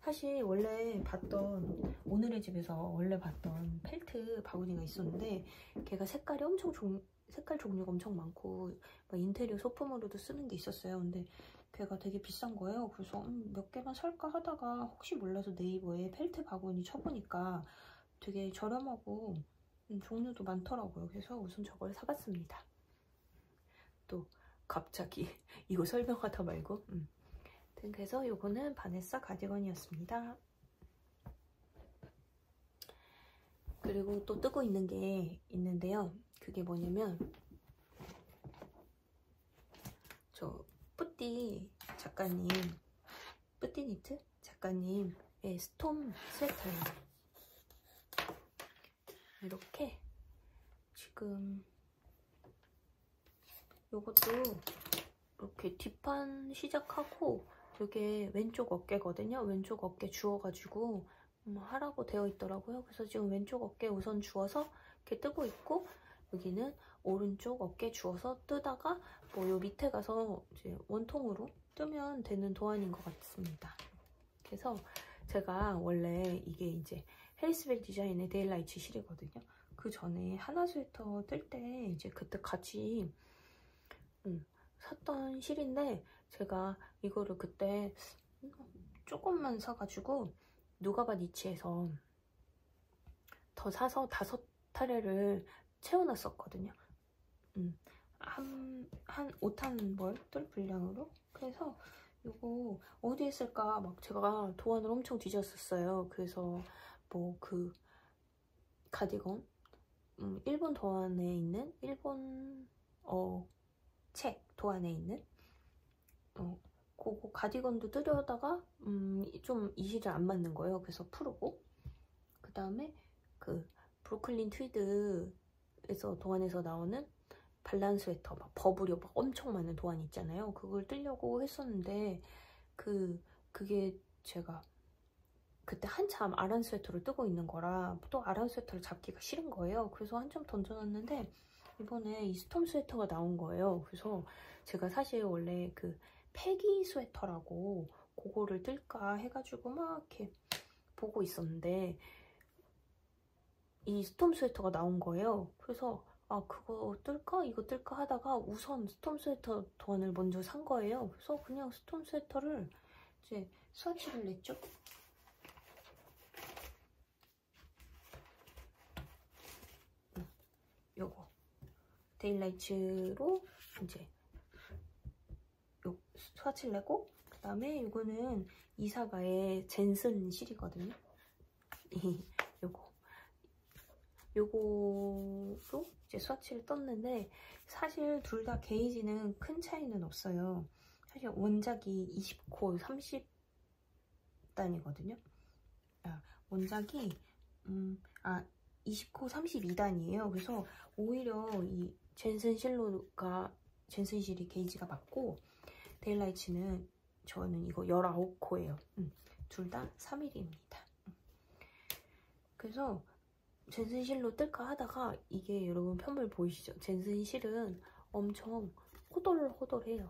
사실 원래 봤던 오늘의 집에서 원래 봤던 펠트 바구니가 있었는데 걔가 색깔이 색깔 종류가 엄청 많고 막 인테리어 소품으로도 쓰는 게 있었어요. 근데 걔가 되게 비싼 거예요. 그래서 몇 개만 살까 하다가 혹시 몰라서 네이버에 펠트 바구니 쳐보니까 되게 저렴하고 종류도 많더라고요. 그래서 우선 저걸 사봤습니다. 또 갑자기 이거 설명하다 말고 그래서 요거는 바네사 가디건이었습니다. 그리고 또 뜨고 있는 게 있는데요. 그게 뭐냐면 저 뿌띠 작가님, 뿌띠니트 작가님의 스톰 스웨터예요. 이렇게 지금 요것도 이렇게 뒷판 시작하고 이게 왼쪽 어깨거든요. 왼쪽 어깨 주워가지고 하라고 되어 있더라고요. 그래서 지금 왼쪽 어깨 우선 주워서 이렇게 뜨고 있고, 여기는 오른쪽 어깨 주워서 뜨다가 뭐 요 밑에 가서 이제 원통으로 뜨면 되는 도안인 것 같습니다. 그래서 제가 원래 이게 이제 헬스벨 디자인의 데일라이트 실이거든요. 그 전에 하나 스웨터 뜰 때 이제 그때 같이 샀던 실인데, 제가 이거를 그때 조금만 사가지고 누가바 니치에서 더 사서 5타레를 채워놨었거든요. 한 5탄 벌 뜰 분량으로. 그래서 이거 어디에 쓸까 막 제가 도안을 엄청 뒤졌었어요. 그래서 뭐 그 가디건 일본 도안에 있는 일본 책 도안에 있는 그거 가디건도 뜨려다가 좀 이 실이 안 맞는 거예요. 그래서 풀고, 그 다음에 그 브루클린 트위드에서 도안에서 나오는 발란 스웨터 막 버블이 막 엄청 많은 도안 있잖아요. 그걸 뜨려고 했었는데 그게 제가 그때 한참 아란 스웨터를 뜨고 있는 거라 또 아란 스웨터를 잡기가 싫은 거예요. 그래서 한참 던져놨는데 이번에 이 스톰 스웨터가 나온 거예요. 그래서 제가 사실 원래 그 패기 스웨터라고 그거를 뜰까 해가지고 막 이렇게 보고 있었는데 이 스톰 스웨터가 나온 거예요. 그래서 그거 뜰까? 이거 뜰까? 하다가 우선 스톰 스웨터 도안을 먼저 산 거예요. 그래서 그냥 스톰 스웨터를 이제 스와치를 냈죠. 요거 데일라이츠로 이제 요 스와치를 내고, 그 다음에 이거는 이사가의 젠슨 실이거든요. 요거로 이제 스와치를 떴는데, 사실 둘 다 게이지는 큰 차이는 없어요. 사실 원작이 20코 30단이거든요. 원작이 20코 32단이에요. 그래서 오히려 이 젠슨 실이 게이지가 맞고, 데일라이츠는 저는 이거 19코예요. 둘 다 3mm입니다. 그래서 젠슨 실로 뜰까 하다가 이게 여러분 편물 보이시죠? 젠슨 실은 엄청 호돌호돌해요.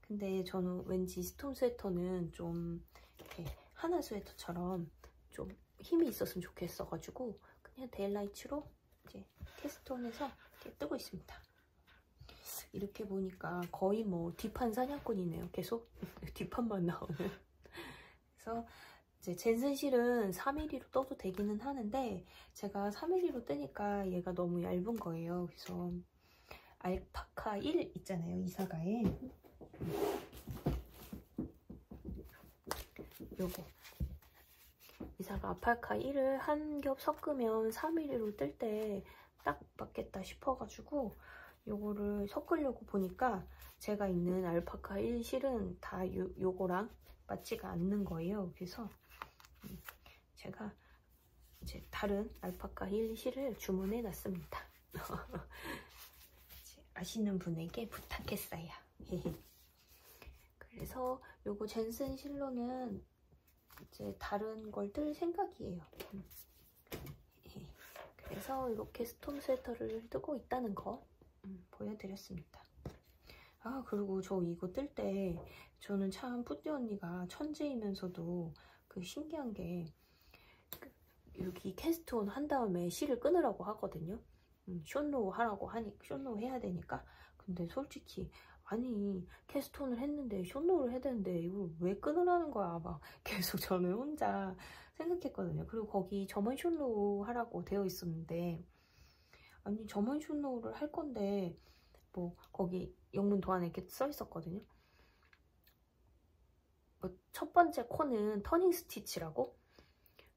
근데 저는 왠지 스톰 스웨터는 좀 이렇게 하나 스웨터처럼 좀 힘이 있었으면 좋겠어가지고 그냥 데일라이츠로 이제 캐스트온에서 이렇게 뜨고 있습니다. 이렇게 보니까 거의 뭐 뒷판 사냥꾼이네요. 계속 뒷판만 나오는. 그래서 이제 젠슨실은 3mm로 떠도 되기는 하는데 제가 3mm로 뜨니까 얘가 너무 얇은 거예요. 그래서 알파카 1 있잖아요. 이사가에 요거 이사가 알파카 1을 한 겹 섞으면 3mm로 뜰 때 딱 맞겠다 싶어가지고 요거를 섞으려고 보니까 제가 있는 알파카 1 실은 다 요거랑 맞지가 않는 거예요. 그래서 제가 이제 다른 알파카 1 실을 주문해 놨습니다. 아시는 분에게 부탁했어요. 그래서 요거 젠슨 실로는 이제 다른 걸 뜰 생각이에요. 그래서 이렇게 스톰 스웨터를 뜨고 있다는 거 보여드렸습니다. 아, 그리고 저 이거 뜰 때 저는 참 뿌띠 언니가 천재이면서도 그 신기한 게 여기 캐스트온 한 다음에 실을 끊으라고 하거든요. 숏로우 하라고 하니 숏로우 해야 되니까. 근데 솔직히 아니 캐스톤을 했는데 숏로우를 해야 되는데 이걸 왜 끊으라는 거야 막 계속 저는 혼자 생각했거든요. 그리고 거기 점원 숏로우 하라고 되어 있었는데 아니 점원 숏로우를 할 건데 뭐 거기 영문 도안에 이렇게 써 있었거든요. 뭐 첫 번째 코는 터닝 스티치라고.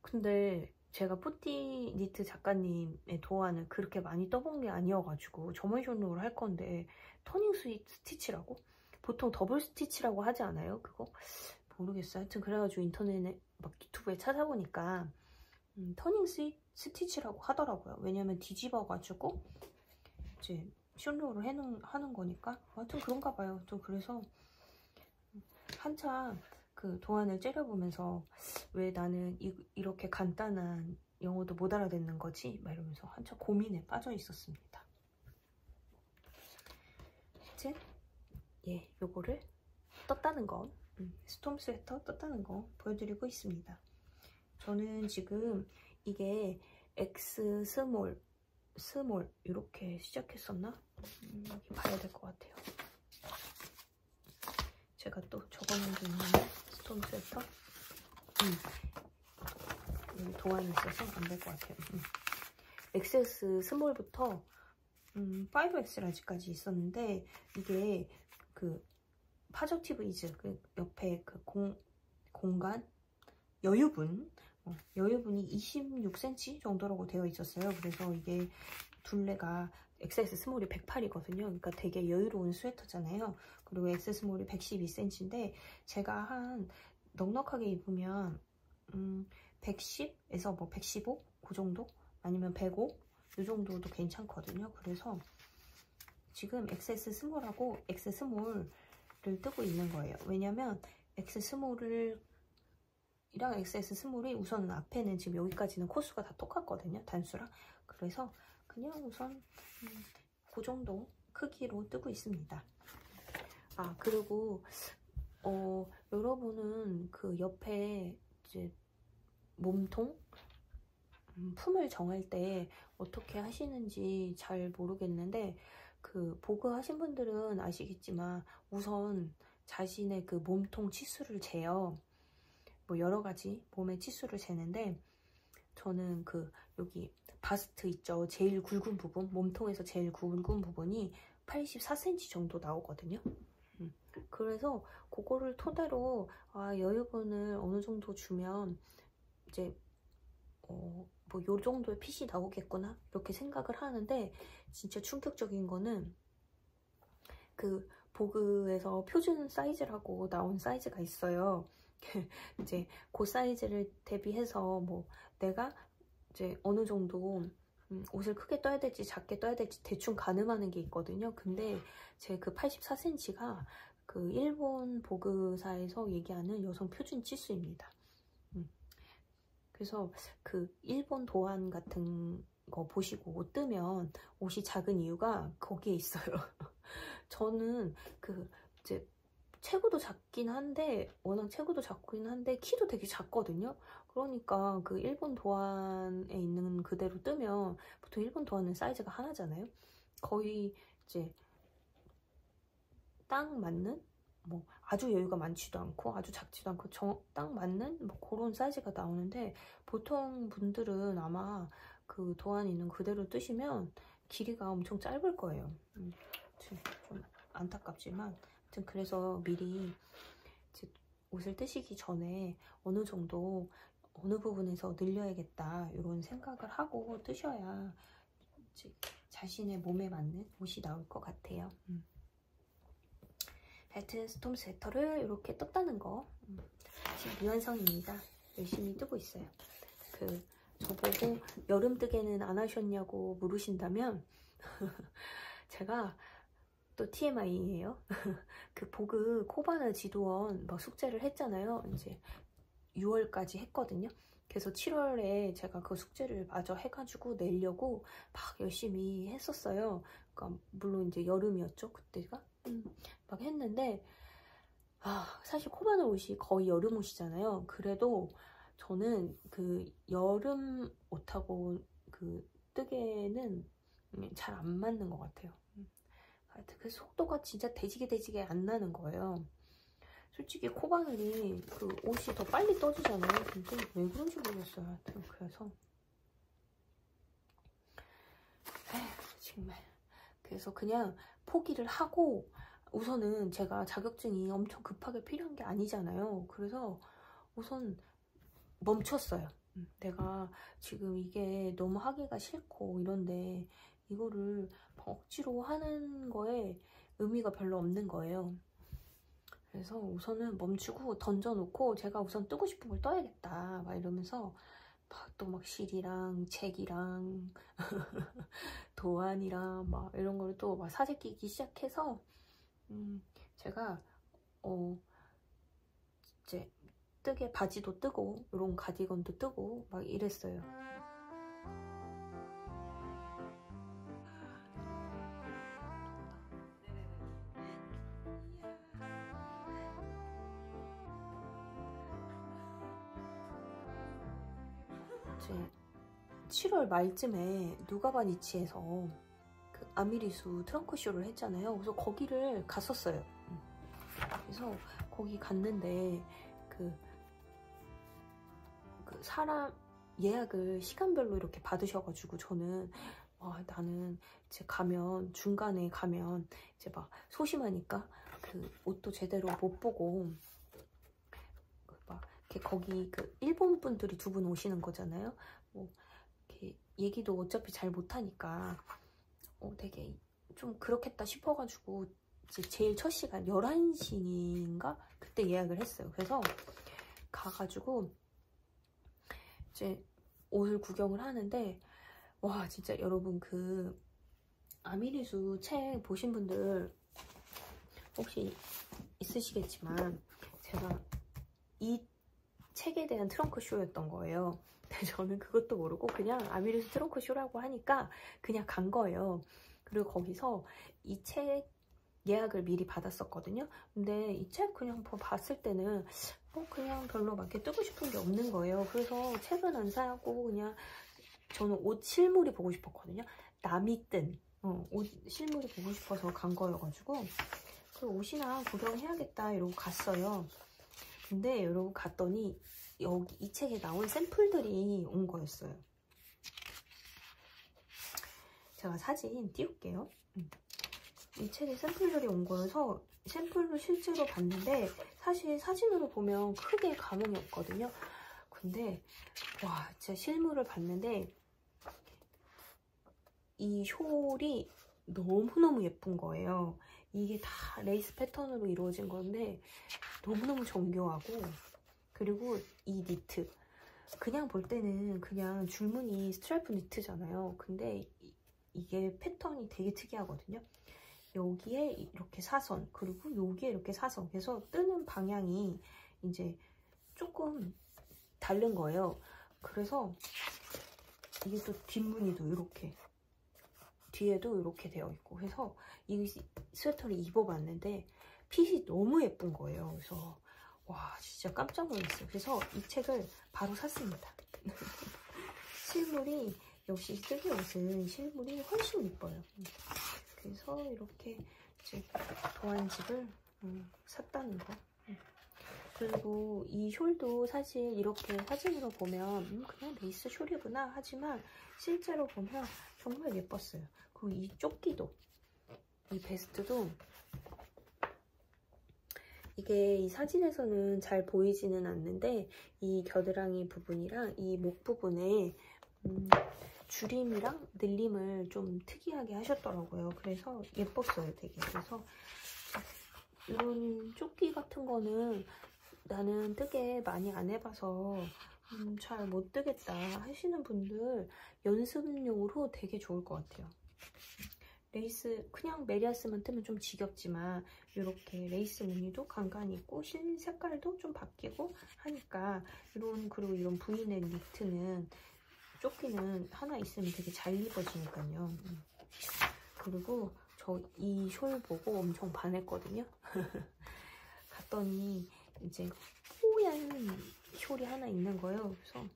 근데 제가 뿌띠 니트 작가님의 도안을 그렇게 많이 떠본 게 아니어가지고 점원 숏로우를 할 건데 터닝 스티치라고? 보통 더블 스티치라고 하지 않아요? 그거? 모르겠어요. 하여튼 그래가지고 인터넷에 막 유튜브에 찾아보니까 터닝 스티치라고 하더라고요. 왜냐면 뒤집어가지고 이제 숏로우를 하는 거니까. 하여튼 그런가 봐요. 또 그래서 한참 그 도안을 째려보면서 왜 나는 이렇게 간단한 영어도 못 알아듣는 거지? 막 이러면서 한참 고민에 빠져 있었습니다. 하여튼 예, 요거를 떴다는 거, 스톰 스웨터 떴다는 거 보여드리고 있습니다. 저는 지금 이게 X 스몰 이렇게 시작했었나? 여기 봐야 될 것 같아요. 제가 또 적어놓은 게 있는데 스톰 스웨터 여기 도안이 있어서 안 될 것 같아요. XS 스몰부터 5X 라지까지 있었는데 이게 그 파저티브 이즈 그 옆에 그 공간 여유분이 26cm 정도라고 되어 있었어요. 그래서 이게 둘레가 XS 스몰이 108이거든요. 그러니까 되게 여유로운 스웨터잖아요. 그리고 XS 스몰이 112cm인데 제가 한 넉넉하게 입으면 110에서 뭐 115? 그 정도? 아니면 105? 이 정도도 괜찮거든요. 그래서 지금 XS 스몰하고 X 스몰을 뜨고 있는 거예요. 왜냐면 X 스몰이랑 XS 스몰이 우선은 앞에는 지금 여기까지는 코수가 다 똑같거든요. 단수랑. 그래서 그냥 우선 그 정도 크기로 뜨고 있습니다. 아, 그리고 여러분은 그 옆에 이제 몸통 품을 정할 때 어떻게 하시는지 잘 모르겠는데 그 보그 하신 분들은 아시겠지만 우선 자신의 그 몸통 치수를 재요. 뭐 여러 가지 몸의 치수를 재는데 저는 그 여기 바스트 있죠. 제일 굵은 부분, 몸통에서 제일 굵은 부분이 84cm 정도 나오거든요. 그래서 그거를 토대로 여유분을 어느 정도 주면 이제 뭐 요 정도의 핏이 나오겠구나 이렇게 생각을 하는데 진짜 충격적인 거는 그 보그에서 표준 사이즈라고 나온 사이즈가 있어요. 이제 그 사이즈를 대비해서 뭐 내가 이제 어느 정도 옷을 크게 떠야 될지 작게 떠야 될지 대충 가늠하는 게 있거든요. 근데 제 그 84cm가 그 일본 보그사에서 얘기하는 여성 표준 치수입니다. 그래서 그 일본 도안 같은 거 보시고 옷 뜨면 옷이 작은 이유가 거기에 있어요. 저는 그 이제 체구도 작긴 한데, 워낙 체구도 작긴 한데 키도 되게 작거든요. 그러니까 그 일본 도안에 있는 그대로 뜨면, 보통 일본 도안은 사이즈가 하나잖아요. 거의 이제 딱 맞는, 뭐 아주 여유가 많지도 않고 아주 작지도 않고 딱 맞는 뭐 그런 사이즈가 나오는데, 보통 분들은 아마 그 도안 있는 그대로 뜨시면 길이가 엄청 짧을 거예요. 좀 안타깝지만, 아무튼 그래서 미리 이제 옷을 뜨시기 전에 어느 정도 어느 부분에서 늘려야겠다 이런 생각을 하고 뜨셔야 이제 자신의 몸에 맞는 옷이 나올 것 같아요. 하여튼 스톰 스웨터를 이렇게 떴다는 거, 지금 미완성입니다. 열심히 뜨고 있어요. 저보고 여름 뜨개는 안 하셨냐고 물으신다면 제가 또 TMI예요. 그 보그 코바나 지도원 막 숙제를 했잖아요. 이제 6월까지 했거든요. 그래서 7월에 제가 그 숙제를 마저 해가지고 내려고 막 열심히 했었어요. 그러니까 물론 이제 여름이었죠, 그때가. 막 했는데, 사실 코바나 옷이 거의 여름 옷이잖아요. 그래도 저는 그 여름 옷하고 그 뜨개는 잘 안 맞는 것 같아요. 하여튼 그 속도가 진짜 되지게 안 나는 거예요. 솔직히 코바늘이 그 옷이 더 빨리 떠지잖아요. 근데 왜 그런지 모르겠어요. 하여튼 그래서 정말 그래서 그냥 포기를 하고, 우선은 제가 자격증이 엄청 급하게 필요한 게 아니잖아요. 그래서 우선 멈췄어요. 내가 지금 이게 너무 하기가 싫고 이런데 이거를 억지로 하는 거에 의미가 별로 없는 거예요. 그래서 우선은 멈추고 던져놓고, 제가 우선 뜨고 싶은 걸 떠야겠다 막 이러면서 또 막 실이랑 책이랑 도안이랑 막 이런 걸 또 막 사재 끼기 시작해서 제가 이제 뜨개 바지도 뜨고 이런 가디건도 뜨고 막 이랬어요. 이제 7월 말쯤에 누가바니치에서 그 아미리수 트렁크 쇼를 했잖아요. 그래서 거기를 갔었어요. 그래서 거기 갔는데 그 사람 예약을 시간별로 이렇게 받으셔가지고, 저는 나는 이제 중간에 가면 이제 막 소심하니까 그 옷도 제대로 못 보고, 막 이렇게 거기 그 일본 분들이 2분 오시는 거잖아요. 뭐 이렇게 얘기도 어차피 잘 못하니까 되게 좀 그렇겠다 싶어가지고, 이제 제일 첫 시간 11시인가 그때 예약을 했어요. 그래서 가가지고 이제 옷을 구경을 하는데, 와 진짜 여러분, 그 아미리수 책 보신 분들 혹시 있으시겠지만, 제가 이 책에 대한 트렁크 쇼였던 거예요. 근데 저는 그것도 모르고 그냥 아미리수 트렁크 쇼라고 하니까 그냥 간 거예요. 그리고 거기서 이 책 예약을 미리 받았었거든요. 근데 이 책 그냥 봤을 때는 그냥 별로 막 이렇게 뜨고 싶은 게 없는 거예요. 그래서 책은 안 사고 그냥 저는 옷 실물이 보고 싶었거든요. 남이 뜬 옷 실물이 보고 싶어서 간 거여가지고, 그 옷이나 구경해야겠다 이러고 갔어요. 근데 여러분, 갔더니 여기 이 책에 나온 샘플들이 온 거였어요. 제가 사진 띄울게요. 이 책에 샘플들이 온 거여서 샘플로 실제로 봤는데, 사실 사진으로 보면 크게 감흥이 없거든요. 근데 와, 진짜 실물을 봤는데 이 숄이 너무너무 예쁜 거예요. 이게 다 레이스 패턴으로 이루어진 건데 너무너무 정교하고, 그리고 이 니트, 그냥 볼 때는 그냥 줄무늬 스트라이프 니트잖아요. 근데 이게 패턴이 되게 특이하거든요. 여기에 이렇게 사선, 그리고 여기에 이렇게 사선, 그래서 뜨는 방향이 이제 조금 다른 거예요. 그래서 이게 또 뒷무늬도 이렇게 뒤에도 이렇게 되어 있고, 그래서 이 스웨터를 입어봤는데 핏이 너무 예쁜 거예요. 그래서 와, 진짜 깜짝 놀랐어요. 그래서 이 책을 바로 샀습니다. 실물이, 역시 뜨개 옷은 실물이 훨씬 이뻐요. 그래서 이렇게 이제 도안집을 샀다는 거. 그리고 이 숄도 사실 이렇게 사진으로 보면 그냥 레이스 숄이구나 하지만 실제로 보면 정말 예뻤어요. 그리고 이 조끼도, 이 베스트도, 이게 이 사진에서는 잘 보이지는 않는데 이 겨드랑이 부분이랑 이 목 부분에 줄임이랑 늘림을 좀 특이하게 하셨더라고요. 그래서 예뻤어요, 되게. 그래서 이런 조끼 같은 거는 나는 뜨개 많이 안 해봐서 잘 못 뜨겠다 하시는 분들 연습용으로 되게 좋을 것 같아요. 레이스 그냥 메리아스만 뜨면 좀 지겹지만 이렇게 레이스 무늬도 간간히 있고 실 색깔도 좀 바뀌고 하니까 그리고 이런 V넥 니트는 조끼는 하나 있으면 되게 잘 입어지니까요. 그리고 저 이 숄 보고 엄청 반했거든요. 갔더니 이제 뽀얀 숄이 하나 있는 거예요. 그래서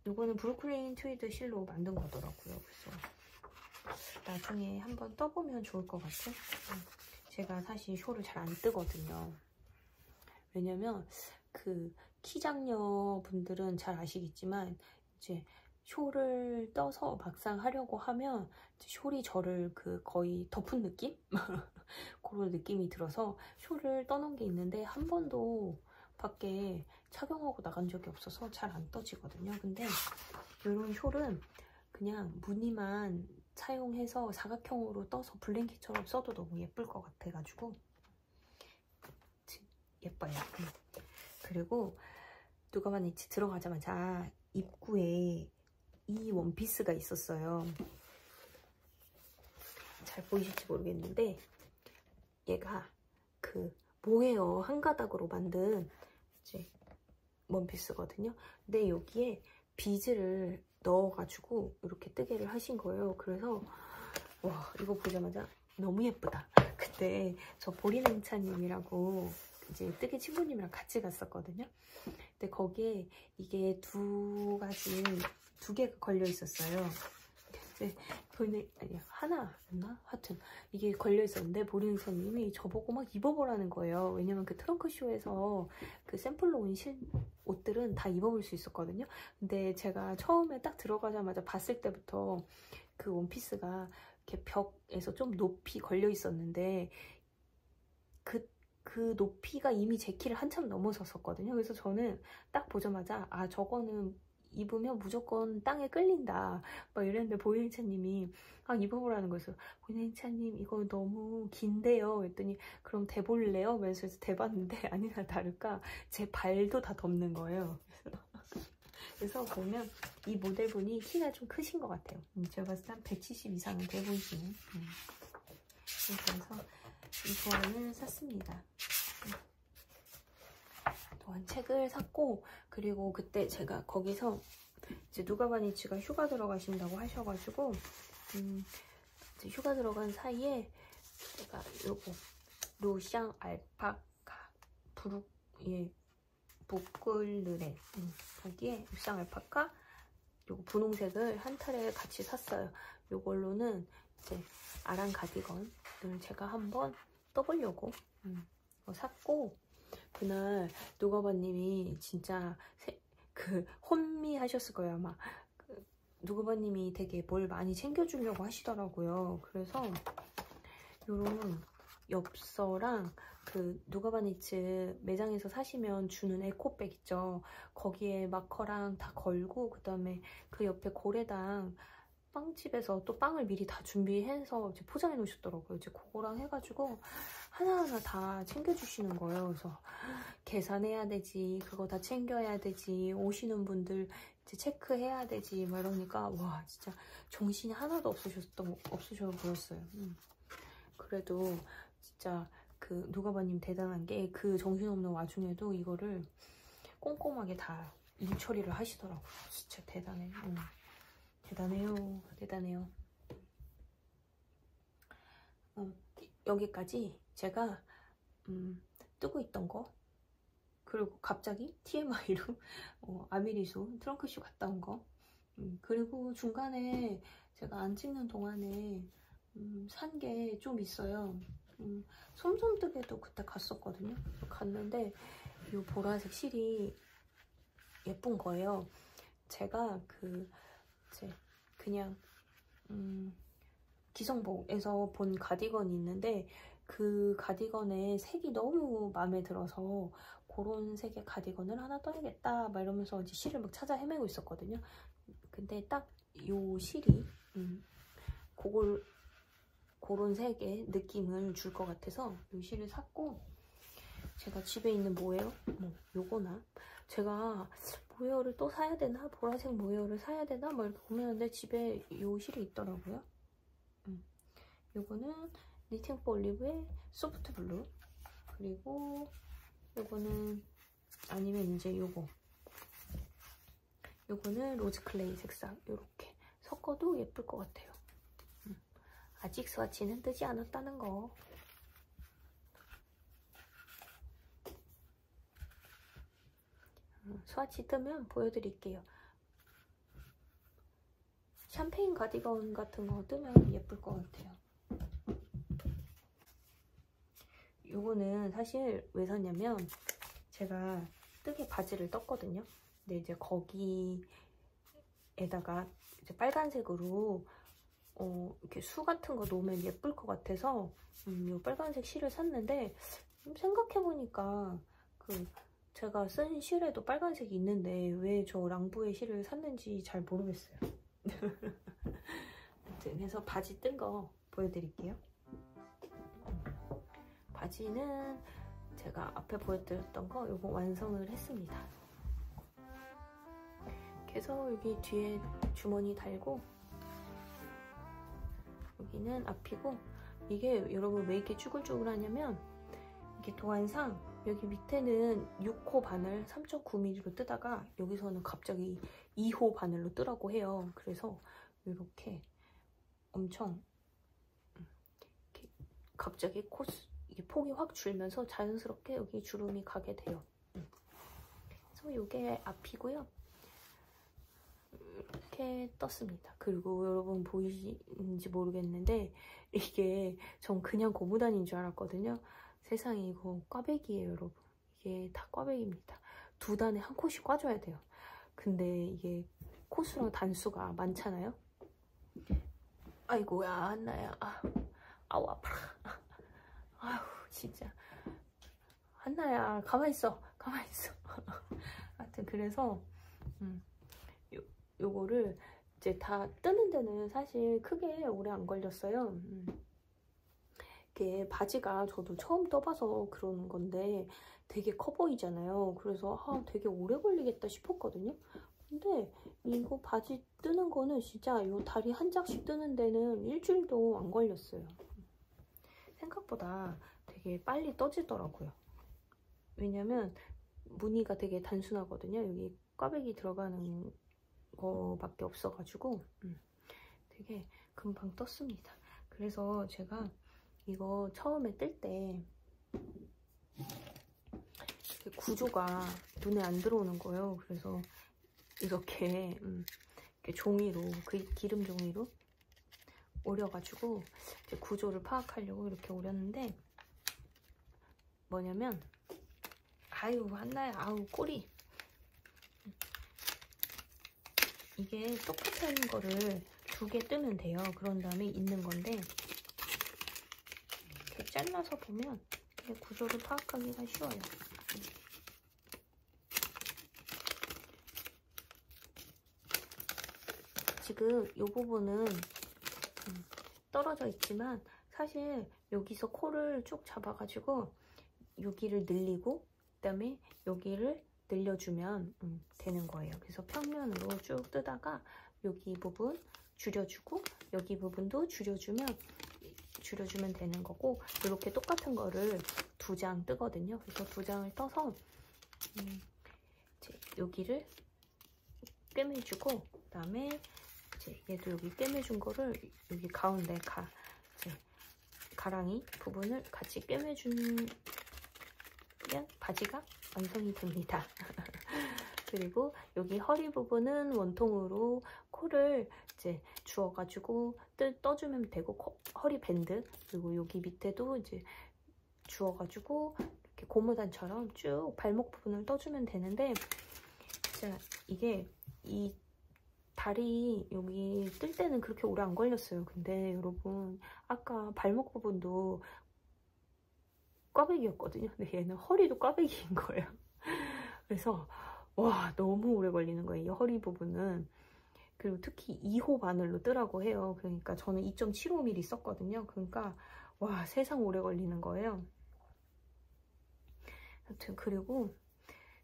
이거는 브루클린 트위드 실로 만든 거더라고요. 그래서 나중에 한번 떠보면 좋을 것 같아요. 제가 사실 숄을 잘 안 뜨거든요. 왜냐면 그 키장녀 분들은 잘 아시겠지만 이제 숄을 떠서 막상 하려고 하면 숄이 저를 거의 덮은 느낌? 그런 느낌이 들어서 숄을 떠놓은 게 있는데 한 번도 밖에 착용하고 나간 적이 없어서 잘 안 떠지거든요. 근데 이런 숄은 그냥 무늬만 사용해서 사각형으로 떠서 블랭킷처럼 써도 너무 예쁠 것 같아가지고 예뻐요. 그리고 누가바니치 들어가자마자 입구에 이 원피스가 있었어요. 잘 보이실지 모르겠는데 얘가 모헤어 한 가닥으로 만든 이제 원피스거든요. 근데 여기에 비즈를 넣어가지고 이렇게 뜨개를 하신 거예요. 그래서 와, 이거 보자마자 너무 예쁘다. 그때 저 보리냉차님이라고 이제 뜨개 친구님이랑 같이 갔었거든요. 근데 거기에 이게 두 개가 걸려 있었어요. 이제 아니 하나였나? 하여튼 이게 걸려 있었는데 보리냉차님이 저보고 막 입어보라는 거예요. 왜냐면 그 트렁크 쇼에서 그 샘플로 온 옷들은 다 입어볼 수 있었거든요. 근데 제가 처음에 딱 들어가자마자 봤을 때부터 그 원피스가 이렇게 벽에서 좀 높이 걸려 있었는데 그 높이가 이미 제 키를 한참 넘어섰었거든요. 그래서 저는 딱 보자마자 아, 저거는 입으면 무조건 땅에 끌린다 막 이랬는데 보이네차님이 아, 입어보라는 거였어요. 보이네차님 이거 너무 긴데요 했더니 그럼 대볼래요? 그래서 대봤는데 아니나 다를까 제 발도 다 덮는 거예요. 그래서 보면 이 모델분이 키가 좀 크신 것 같아요. 제가 봤을 때 한 170 이상은 돼 보이시는. 그래서 이 도안을 샀습니다. 도안 책을 샀고, 그리고 그때 제가 거기서 이제 누가바니치가 휴가 들어가신다고 하셔가지고 이제 휴가 들어간 사이에 제가 요거 루샹 알파카 부끌르레 거기에 루샹 알파카 요거 분홍색을 한 탈에 같이 샀어요. 요걸로는 이제 아랑 가디건을 제가 한번 떠보려고 샀고, 그날 누가바님이 진짜 혼미하셨을 거예요. 아마 누가바님이 되게 뭘 많이 챙겨주려고 하시더라고요. 그래서 요런 엽서랑 누가바니츠 매장에서 사시면 주는 에코백 있죠. 거기에 마커랑 다 걸고, 그 다음에 그 옆에 고래당 빵집에서 또 빵을 미리 다 준비해서 이제 포장해 놓으셨더라고요. 이제 그거랑 해가지고 하나하나 다 챙겨주시는 거예요. 그래서 계산해야 되지, 그거 다 챙겨야 되지, 오시는 분들 이제 체크해야 되지, 막 이러니까 와, 진짜 정신이 하나도 없으셔 보였어요. 그래도 진짜 누가바님 대단한 게 그 정신없는 와중에도 이거를 꼼꼼하게 다 일 처리를 하시더라고요. 진짜 대단해요. 대단해요. 여기까지 제가 뜨고 있던 거, 그리고 갑자기 TMI로 아미리수 트렁크쇼 갔다 온 거, 그리고 중간에 제가 안 찍는 동안에 산 게 좀 있어요. 솜솜뜨개도 그때 갔었거든요. 갔는데 이 보라색 실이 예쁜 거예요. 제가 그냥 기성복에서 본 가디건이 있는데 그 가디건의 색이 너무 마음에 들어서 그런 색의 가디건을 하나 떠야겠다 막 이러면서 이제 실을 막 찾아 헤매고 있었거든요. 근데 딱 요 실이 그런 색의 느낌을 줄 것 같아서 요 실을 샀고, 제가 집에 있는 모헤어 요거나, 제가 모헤어를 또 사야 되나, 보라색 모헤어를 사야 되나 막 이렇게 고민하는데 집에 요 실이 있더라고요. 요거는 니팅포 올리브의 소프트 블루, 그리고 요거는 아니면 이제 요거는 로즈 클레이 색상, 요렇게 섞어도 예쁠 것 같아요. 아직 스와치는 뜨지 않았다는 거. 스와치 뜨면 보여드릴게요. 샴페인 가디건 같은 거 뜨면 예쁠 것 같아요. 요거는 사실 왜 샀냐면 제가 뜨개 바지를 떴거든요. 근데 이제 거기에다가 이제 빨간색으로 이렇게 수 같은 거 놓으면 예쁠 것 같아서 이 빨간색 실을 샀는데, 생각해보니까 제가 쓴 실에도 빨간색이 있는데 왜 저 랑부의 실을 샀는지 잘 모르겠어요. 아무튼 그래서 바지 뜬 거 보여드릴게요. 바지는 제가 앞에 보여드렸던 거 요거 완성을 했습니다. 그래서 여기 뒤에 주머니 달고, 여기는 앞이고, 이게 여러분 왜 이렇게 쭈글쭈글하냐면 이게 도안상 여기 밑에는 6호 바늘 3.9mm로 뜨다가 여기서는 갑자기 2호 바늘로 뜨라고 해요. 그래서 이렇게 엄청 이렇게 갑자기 이게 폭이 확 줄면서 자연스럽게 여기 주름이 가게 돼요. 그래서 이게 앞이고요. 이렇게 떴습니다. 그리고 여러분 보이시는지 모르겠는데 이게 전 그냥 고무단인 줄 알았거든요. 세상에 이거 꽈배기예요, 여러분. 이게 다 꽈배기입니다. 두 단에 한 콧씩 꽈줘야 돼요. 근데 이게 코수랑 단수가 많잖아요. 아이고야, 한나야. 아우 아파라. 아휴 진짜. 한나야, 가만히 있어. 가만히 있어. 하여튼 그래서 요거를 이제 다 뜨는 데는 사실 크게 오래 안 걸렸어요. 이게 바지가 저도 처음 떠봐서 그러는 건데 되게 커 보이잖아요. 그래서 되게 오래 걸리겠다 싶었거든요. 근데 이거 바지 뜨는 거는 진짜 요 다리 한 짝씩 뜨는 데는 일주일도 안 걸렸어요. 생각보다 되게 빨리 떠지더라고요. 왜냐면 무늬가 되게 단순하거든요. 여기 꽈배기 들어가는 거밖에 없어가지고 되게 금방 떴습니다. 그래서 제가 이거 처음에 뜰 때 구조가 눈에 안 들어오는 거예요. 그래서 이렇게 종이로, 기름 종이로 오려가지고 이제 구조를 파악하려고 이렇게 오렸는데, 뭐냐면 아유 한나야, 아우 꼬리. 이게 똑같은 거를 2개 뜨면 돼요. 그런 다음에 있는 건데 이렇게 잘라서 보면 구조를 파악하기가 쉬워요. 지금 이 부분은 떨어져 있지만 사실 여기서 코를 쭉 잡아가지고 여기를 늘리고 그다음에 여기를 늘려주면 되는 거예요. 그래서 평면으로 쭉 뜨다가 여기 부분 줄여주고 여기 부분도 줄여주면 되는 거고, 이렇게 똑같은 거를 2장 뜨거든요. 그래서 2장을 떠서 이제 여기를 꿰매주고, 그다음에 이제 얘도 여기 꿰매준 거를 여기 가운데 가랑이 부분을 같이 꿰매주면 바지가 완성이 됩니다. 그리고 여기 허리 부분은 원통으로 코를 이제 주워가지고 떠주면 되고, 허리 밴드, 그리고 여기 밑에도 이제 주워가지고 이렇게 고무단처럼 쭉 발목 부분을 떠주면 되는데, 진짜 이게 이 다리 여기 뜰 때는 그렇게 오래 안 걸렸어요. 근데 여러분, 아까 발목 부분도 꽈배기였거든요. 근데 얘는 허리도 꽈배기인 거예요. 그래서 와, 너무 오래 걸리는 거예요, 이 허리 부분은. 그리고 특히 2호 바늘로 뜨라고 해요. 그러니까 저는 2.75mm 썼거든요. 그러니까 와, 세상 오래 걸리는 거예요. 아무튼 그리고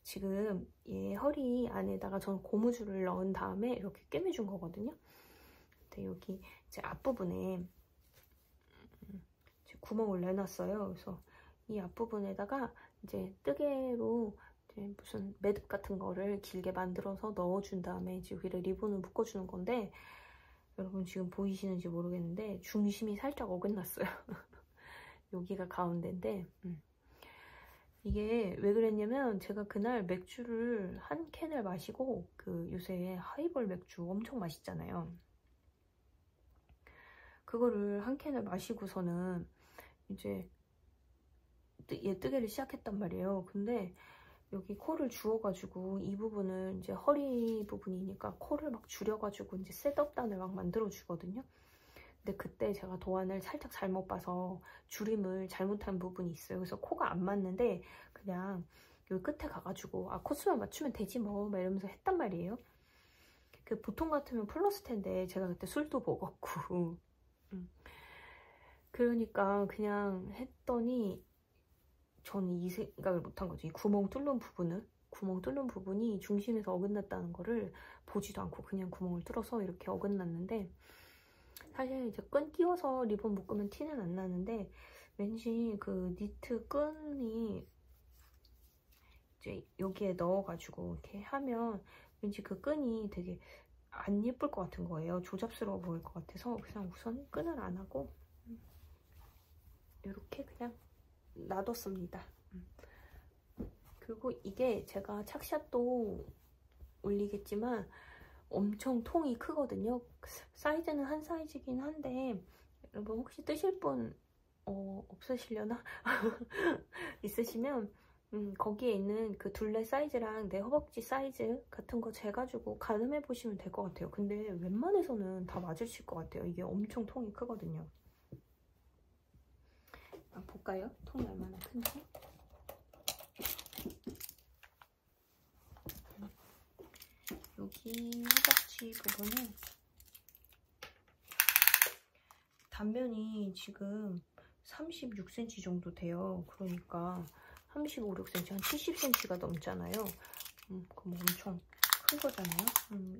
지금 얘 허리 안에다가 저는 고무줄을 넣은 다음에 이렇게 꿰매준 거거든요. 근데 여기 이제 앞부분에 구멍을 내놨어요. 그래서 이 앞부분에다가 이제 뜨개로 이제 무슨 매듭 같은 거를 길게 만들어서 넣어준 다음에 이제 여기를 리본을 묶어주는 건데, 여러분 지금 보이시는지 모르겠는데 중심이 살짝 어긋났어요. 여기가 가운데인데, 이게 왜 그랬냐면 제가 그날 맥주를 한 캔을 마시고, 그 요새 하이볼 맥주 엄청 맛있잖아요. 그거를 한 캔을 마시고서는 이제 얘 뜨개를 시작했단 말이에요. 근데 여기 코를 주워가지고 이 부분을 이제 허리 부분이니까 코를 막 줄여가지고 이제 셋업단을 막 만들어주거든요. 근데 그때 제가 도안을 살짝 잘못 봐서 줄임을 잘못한 부분이 있어요. 그래서 코가 안 맞는데 그냥 여기 끝에 가가지고 아, 코수만 맞추면 되지 뭐 막 이러면서 했단 말이에요. 그 보통 같으면 플러스 텐데 제가 그때 술도 먹었고 그러니까 그냥 했더니 저는 이 생각을 못한 거죠. 이 구멍 뚫는 부분이 중심에서 어긋났다는 거를 보지도 않고 그냥 구멍을 뚫어서 이렇게 어긋났는데, 사실 이제 끈 끼워서 리본 묶으면 티는 안 나는데 왠지 그 니트 끈이 이제 여기에 넣어가지고 이렇게 하면 왠지 그 끈이 되게 안 예쁠 것 같은 거예요. 조잡스러워 보일 것 같아서 그냥 우선 끈을 안 하고 이렇게 그냥 놔뒀습니다. 그리고 이게 제가 착샷도 올리겠지만 엄청 통이 크거든요. 사이즈는 한 사이즈긴 한데 여러분 혹시 뜨실 분 없으시려나? 있으시면 거기에 있는 그 둘레 사이즈랑 내 허벅지 사이즈 같은 거 재가지고 가늠해 보시면 될 것 같아요. 근데 웬만해서는 다 맞으실 것 같아요. 이게 엄청 통이 크거든요. 볼까요? 통이 얼마나 큰지. 여기 허벅지 부분은 단면이 지금 36cm 정도 돼요. 그러니까 35, 6cm, 한 70cm가 넘잖아요. 그럼 엄청 큰 거잖아요.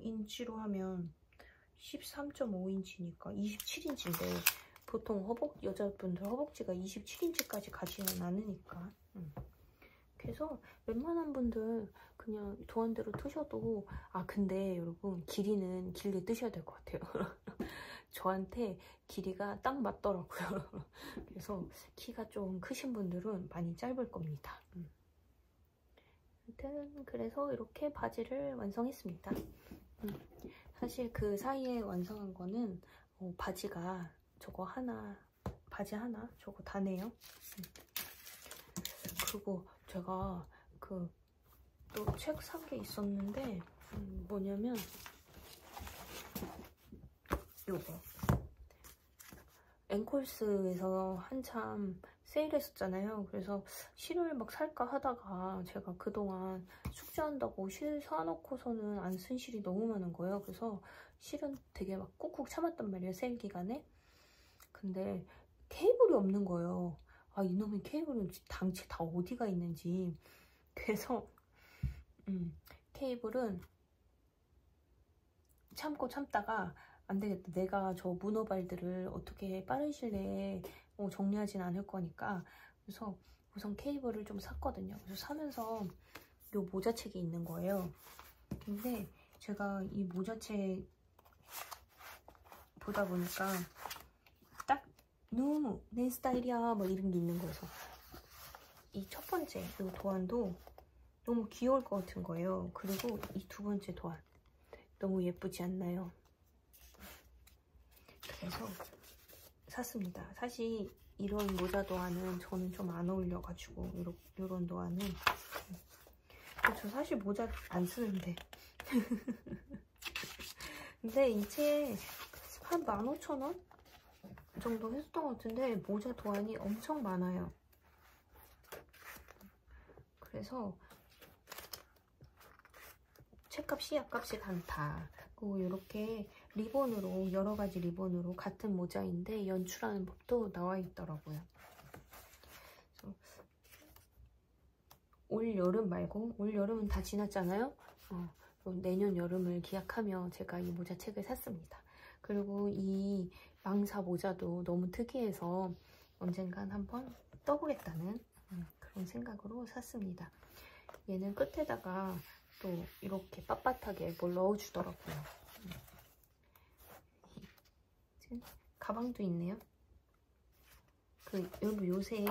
인치로 하면 13.5인치니까 27인치인데 보통 여자분들 허벅지가 27인치까지 가지는 않으니까. 그래서 웬만한 분들 그냥 도안대로 뜨셔도, 아 근데 여러분 길이는 길게 뜨셔야 될 것 같아요. 저한테 길이가 딱 맞더라고요. 그래서 키가 좀 크신 분들은 많이 짧을 겁니다. 아무튼 그래서 이렇게 바지를 완성했습니다. 사실 그 사이에 완성한 거는 바지가 저거 하나, 바지 하나 저거 다네요. 그리고 제가 그 또 책 산 게 있었는데 뭐냐면 요거 앵콜스에서 한참 세일했었잖아요. 그래서 실을 막 살까 하다가 제가 그동안 숙제한다고 실 사놓고서는 안 쓴 실이 너무 많은 거예요. 그래서 실은 되게 막 꾹꾹 참았단 말이에요, 세일 기간에. 근데 케이블이 없는 거예요. 아, 이놈의 케이블은 당최 다 어디가 있는지. 그래서 케이블은 참고 참다가 안 되겠다. 내가 저 문어발들을 어떻게 빠른 시일 내에 정리하진 않을 거니까. 그래서 우선 케이블을 좀 샀거든요. 그래서 사면서 요 모자책이 있는 거예요. 근데 제가 이 모자책 보다 보니까 딱 너무 내 스타일이야 뭐 이런 게 있는 거여서 이 첫 번째 이 도안도 너무 귀여울 것 같은 거예요. 그리고 이 두 번째 도안 너무 예쁘지 않나요? 그래서 샀습니다. 사실 이런 모자 도안은 저는 좀 안 어울려가지고 이런 도안은 저 사실 모자 안 쓰는데 근데 이제 한 15,000원 정도 했었던 것 같은데 모자 도안이 엄청 많아요. 그래서 책값이 약값이 않다. 그리고 이렇게 리본으로 여러 가지 리본으로 같은 모자인데 연출하는 법도 나와 있더라고요. 그래서 올 여름 말고 올 여름은 다 지났잖아요. 내년 여름을 기약하며 제가 이 모자 책을 샀습니다. 그리고 이 망사 모자도 너무 특이해서 언젠간 한번 떠보겠다는 그런 생각으로 샀습니다. 얘는 끝에다가 또 이렇게 빳빳하게 뭘 넣어주더라고요. 가방도 있네요. 여러분 요새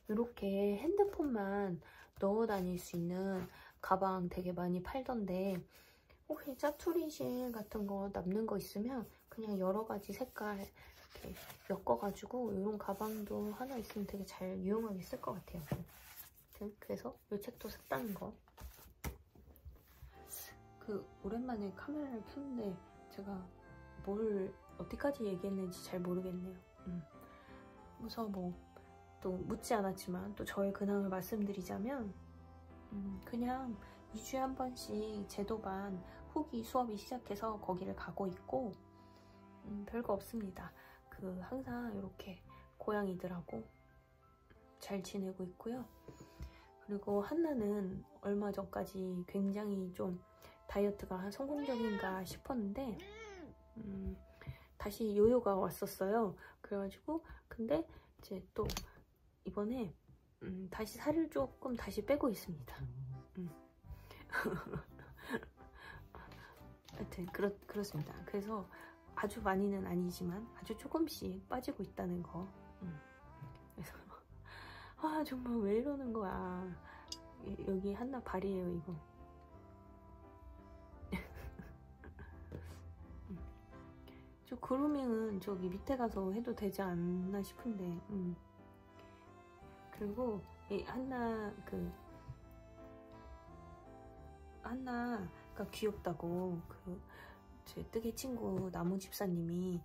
이렇게 핸드폰만 넣어 다닐 수 있는 가방 되게 많이 팔던데 혹시 짜투리실 같은 거 남는 거 있으면 그냥 여러 가지 색깔 이렇게 엮어가지고 이런 가방도 하나 있으면 되게 잘 유용하게 쓸 것 같아요. 그래서 이 책도 샀다는 거. 오랜만에 카메라를 켰는데 제가 뭘 어디까지 얘기했는지 잘 모르겠네요. 그래서 또 묻지 않았지만 또 저의 근황을 말씀드리자면 그냥 2주에 한 번씩 제도반 후기 수업이 시작해서 거기를 가고 있고 별거 없습니다. 항상 이렇게 고양이들하고 잘 지내고 있고요. 그리고 한나는 얼마 전까지 굉장히 좀 다이어트가 성공적인가 싶었는데 다시 요요가 왔었어요. 그래가지고 근데 이제 또 이번에 다시 살을 조금 다시 빼고 있습니다. 하여튼 그렇습니다. 그래서 아주 많이는 아니지만 아주 조금씩 빠지고 있다는 거. 그래서 정말 왜 이러는 거야. 여기 한나 발이에요 이거. 저 그루밍은 저기 밑에 가서 해도 되지 않나 싶은데 그리고 이 한나가 귀엽다고 제 뜨개 친구 나무 집사님이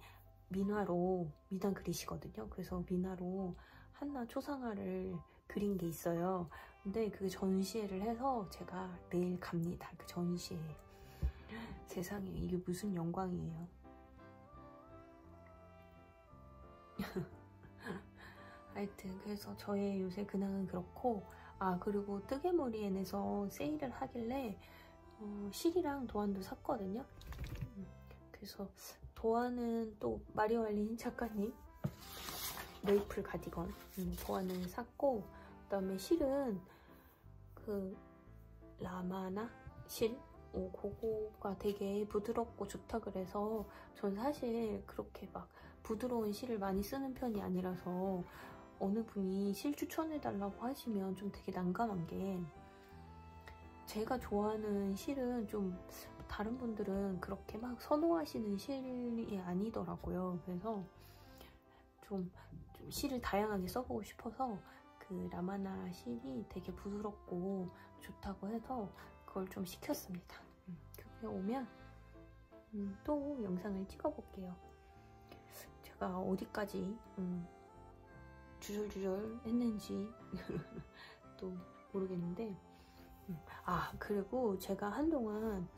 미단 그리시거든요. 그래서 미나로 한나 초상화를 그린 게 있어요. 근데 그 전시회를 해서 제가 내일 갑니다. 그 전시회. 세상에 이게 무슨 영광이에요. 하여튼 그래서 저의 요새 근황은 그렇고 그리고 뜨개머리엔에서 세일을 하길래 실이랑 도안도 샀거든요. 그래서 도안은 또 마리오알린 작가님 메이플 가디건 도안을 샀고 그 다음에 실은 라마나 실? 그거가 되게 부드럽고 좋다 그래서 전 사실 그렇게 막 부드러운 실을 많이 쓰는 편이 아니라서 어느 분이 실 추천해달라고 하시면 좀 되게 난감한 게 제가 좋아하는 실은 좀 다른 분들은 그렇게 막 선호하시는 실이 아니더라고요. 그래서 좀 실을 다양하게 써보고 싶어서 라마나 실이 되게 부드럽고 좋다고 해서 그걸 좀 시켰습니다. 그게 오면 또 영상을 찍어볼게요. 제가 어디까지 주절주절 했는지 또 모르겠는데 그리고 제가 한동안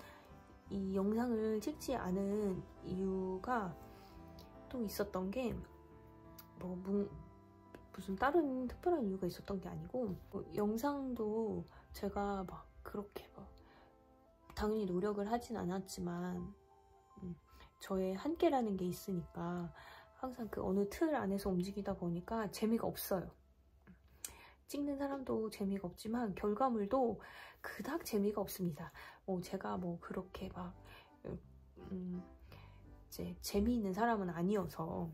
이 영상을 찍지 않은 이유가 또 있었던 게 무슨 다른 특별한 이유가 있었던 게 아니고 영상도 제가 막 그렇게 당연히 노력을 하진 않았지만 저의 한계라는 게 있으니까 항상 어느 틀 안에서 움직이다 보니까 재미가 없어요. 찍는 사람도 재미가 없지만 결과물도 그닥 재미가 없습니다. 제가 그렇게 막 이제 재미있는 사람은 아니어서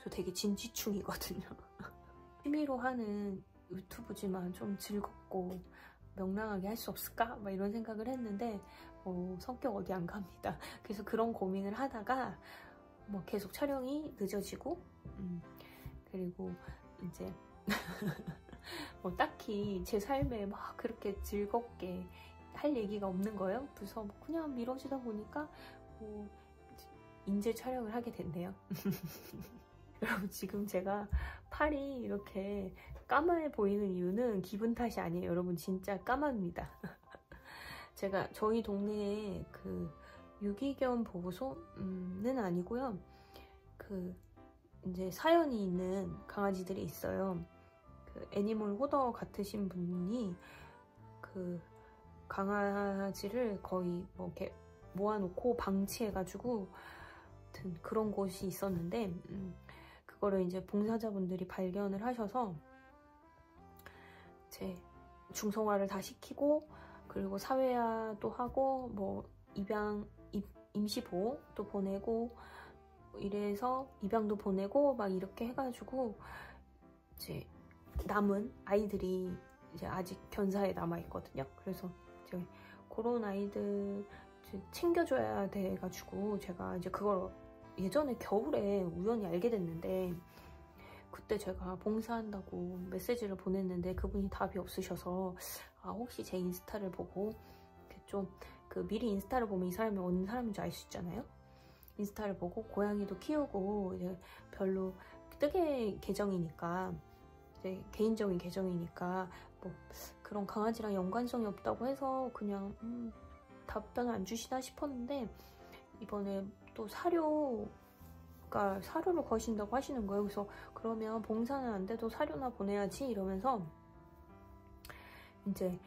저 되게 진지충이거든요. 취미로 하는 유튜브지만 좀 즐겁고 명랑하게 할 수 없을까? 막 이런 생각을 했는데 성격 어디 안 갑니다. 그래서 그런 고민을 하다가 뭐 계속 촬영이 늦어지고 그리고 이제 뭐 딱히 제 삶에 막 그렇게 즐겁게 할 얘기가 없는 거예요. 그래서 그냥 미뤄지다 보니까 인제 촬영을 하게 됐네요. 여러분, 지금 제가 팔이 이렇게 까매 보이는 이유는 기분 탓이 아니에요. 여러분, 진짜 까맣니다. 제가 저희 동네에 그 유기견 보호소는 아니고요. 그 이제 사연이 있는 강아지들이 있어요. 그 애니멀 호더 같으신 분이 그 강아지를 거의 뭐 이렇게 모아놓고 방치해가지고 그런 곳이 있었는데 그거를 이제 봉사자분들이 발견을 하셔서 제 중성화를 다 시키고 그리고 사회화도 하고 뭐 임시보호도 보내고 이래서 입양도 보내고 막 이렇게 해가지고 이제 남은 아이들이 이제 아직 견사에 남아 있거든요. 그래서 이제 그런 아이들 챙겨줘야 돼가지고 제가 이제 그걸 예전에 겨울에 우연히 알게 됐는데 그때 제가 봉사한다고 메시지를 보냈는데 그분이 답이 없으셔서 혹시 제 인스타를 보고 좀 미리 인스타를 보면 이 사람이 어느 사람인지 알 수 있잖아요. 인스타를 보고 고양이도 키우고 이제 별로 뜨개 계정이니까 이제 개인적인 계정이니까 뭐 그런 강아지랑 연관성이 없다고 해서 그냥 답변을 안 주시나 싶었는데 이번에 또 사료를 거신다고 하시는 거예요. 그래서 그러면 봉사는 안 돼도 사료나 보내야지 이러면서 이제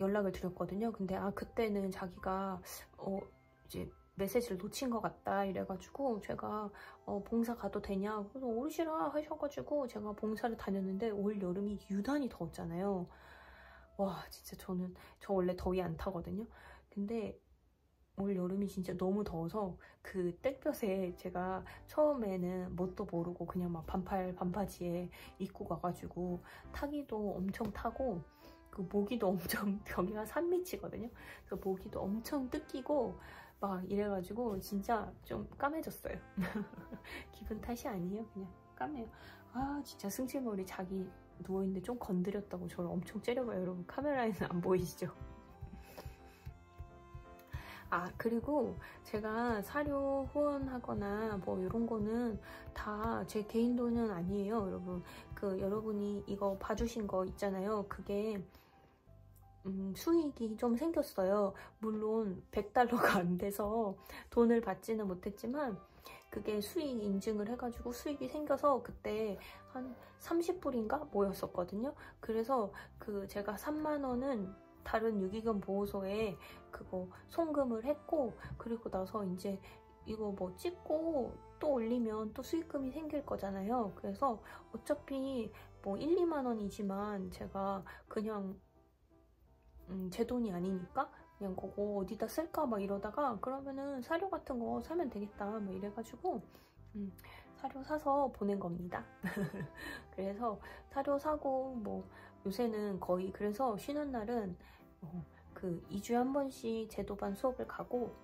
연락을 드렸거든요. 근데 그때는 자기가 이제 메시지를 놓친 것 같다 이래가지고 제가 봉사 가도 되냐 그래서 오시라 하셔가지고 제가 봉사를 다녔는데 올 여름이 유난히 더웠잖아요. 와 진짜 저 원래 더위 안 타거든요. 근데 올 여름이 진짜 너무 더워서 그 땡볕에 제가 처음에는 뭣도 모르고 그냥 막 반바지에 입고 가가지고 타기도 엄청 타고 그 모기도 엄청 여기가 산밑이거든요. 그래서 모기도 엄청 뜯기고 막 이래가지고 진짜 좀 까매졌어요. 기분 탓이 아니에요. 그냥 까매요. 진짜 승질머리 자기 누워있는데 좀 건드렸다고 저를 엄청 째려봐요. 여러분 카메라에는 안 보이시죠? 그리고 제가 사료 후원하거나 뭐 이런 거는 다 제 개인 돈은 아니에요. 여러분 여러분이 이거 봐주신 거 있잖아요. 그게 수익이 좀 생겼어요. 물론 100달러가 안 돼서 돈을 받지는 못했지만 그게 수익 인증을 해가지고 수익이 생겨서 그때 한 30불인가 모였었거든요. 그래서 제가 3만 원은 다른 유기견 보호소에 그거 송금을 했고 그리고 나서 이제 이거 뭐 찍고 또 올리면 또 수익금이 생길 거잖아요. 그래서 어차피 뭐 1, 2만 원이지만 제가 그냥 제 돈이 아니니까 그냥 그거 어디다 쓸까 막 이러다가 그러면은 사료 같은 거 사면 되겠다 막 이래가지고 사료 사서 보낸 겁니다. 그래서 사료 사고 뭐 요새는 거의 그래서 쉬는 날은 2주에 한 번씩 제도반 수업을 가고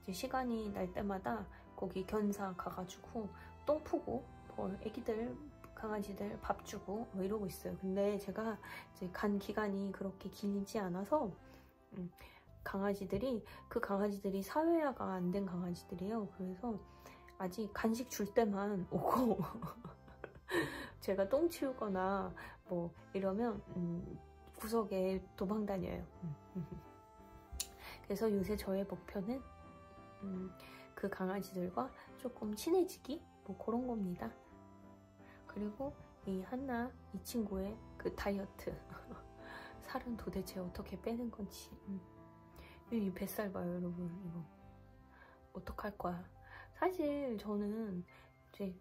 이제 시간이 날 때마다 거기 견사 가가지고 똥 푸고 뭐 애기들 강아지들 밥 주고 뭐 이러고 있어요. 근데 제가 이제 간 기간이 그렇게 길지 않아서 강아지들이 사회화가 안 된 강아지들이에요. 그래서 아직 간식 줄 때만 오고 제가 똥 치우거나 뭐 이러면 구석에 도망 다녀요. 그래서 요새 저의 목표는 그 강아지들과 조금 친해지기 뭐 그런 겁니다. 그리고 이 한나 이 친구의 그 다이어트 살은 도대체 어떻게 빼는 건지 이 뱃살 봐요 여러분. 이거 어떡할 거야. 사실 저는 이제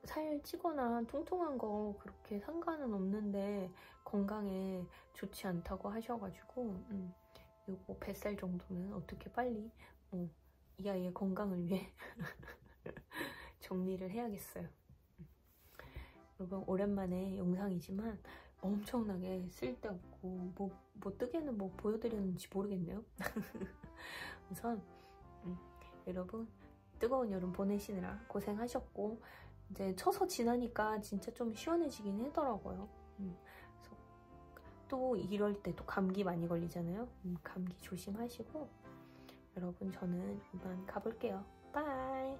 살 찌거나 뚱뚱한 거 그렇게 상관은 없는데 건강에 좋지 않다고 하셔가지고 요거 뱃살 정도는 어떻게 빨리 이 아이의 건강을 위해 정리를 해야겠어요. 여러분 오랜만에 영상이지만 엄청나게 쓸데없고 뭐 뜨개는 뭐 보여드렸는지 모르겠네요. 우선 여러분 뜨거운 여름 보내시느라 고생하셨고 이제 처서 지나니까 진짜 좀 시원해지긴 하더라고요. 그래서 또 이럴 때 또 감기 많이 걸리잖아요. 감기 조심하시고 여러분 저는 이만 가볼게요. 바이.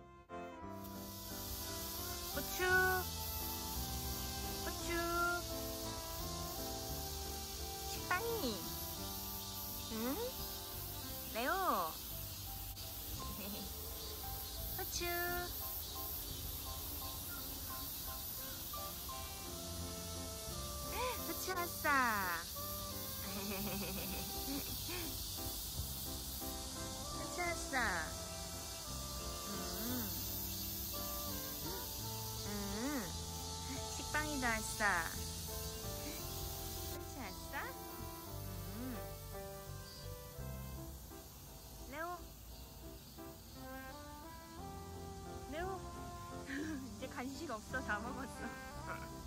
고추 식빵이 응? 레오 고추 고추 왔어. 고추 왔어. 식빵이도 왔어. 고추 왔어? 레오 이제 간식 없어. 다 먹었어.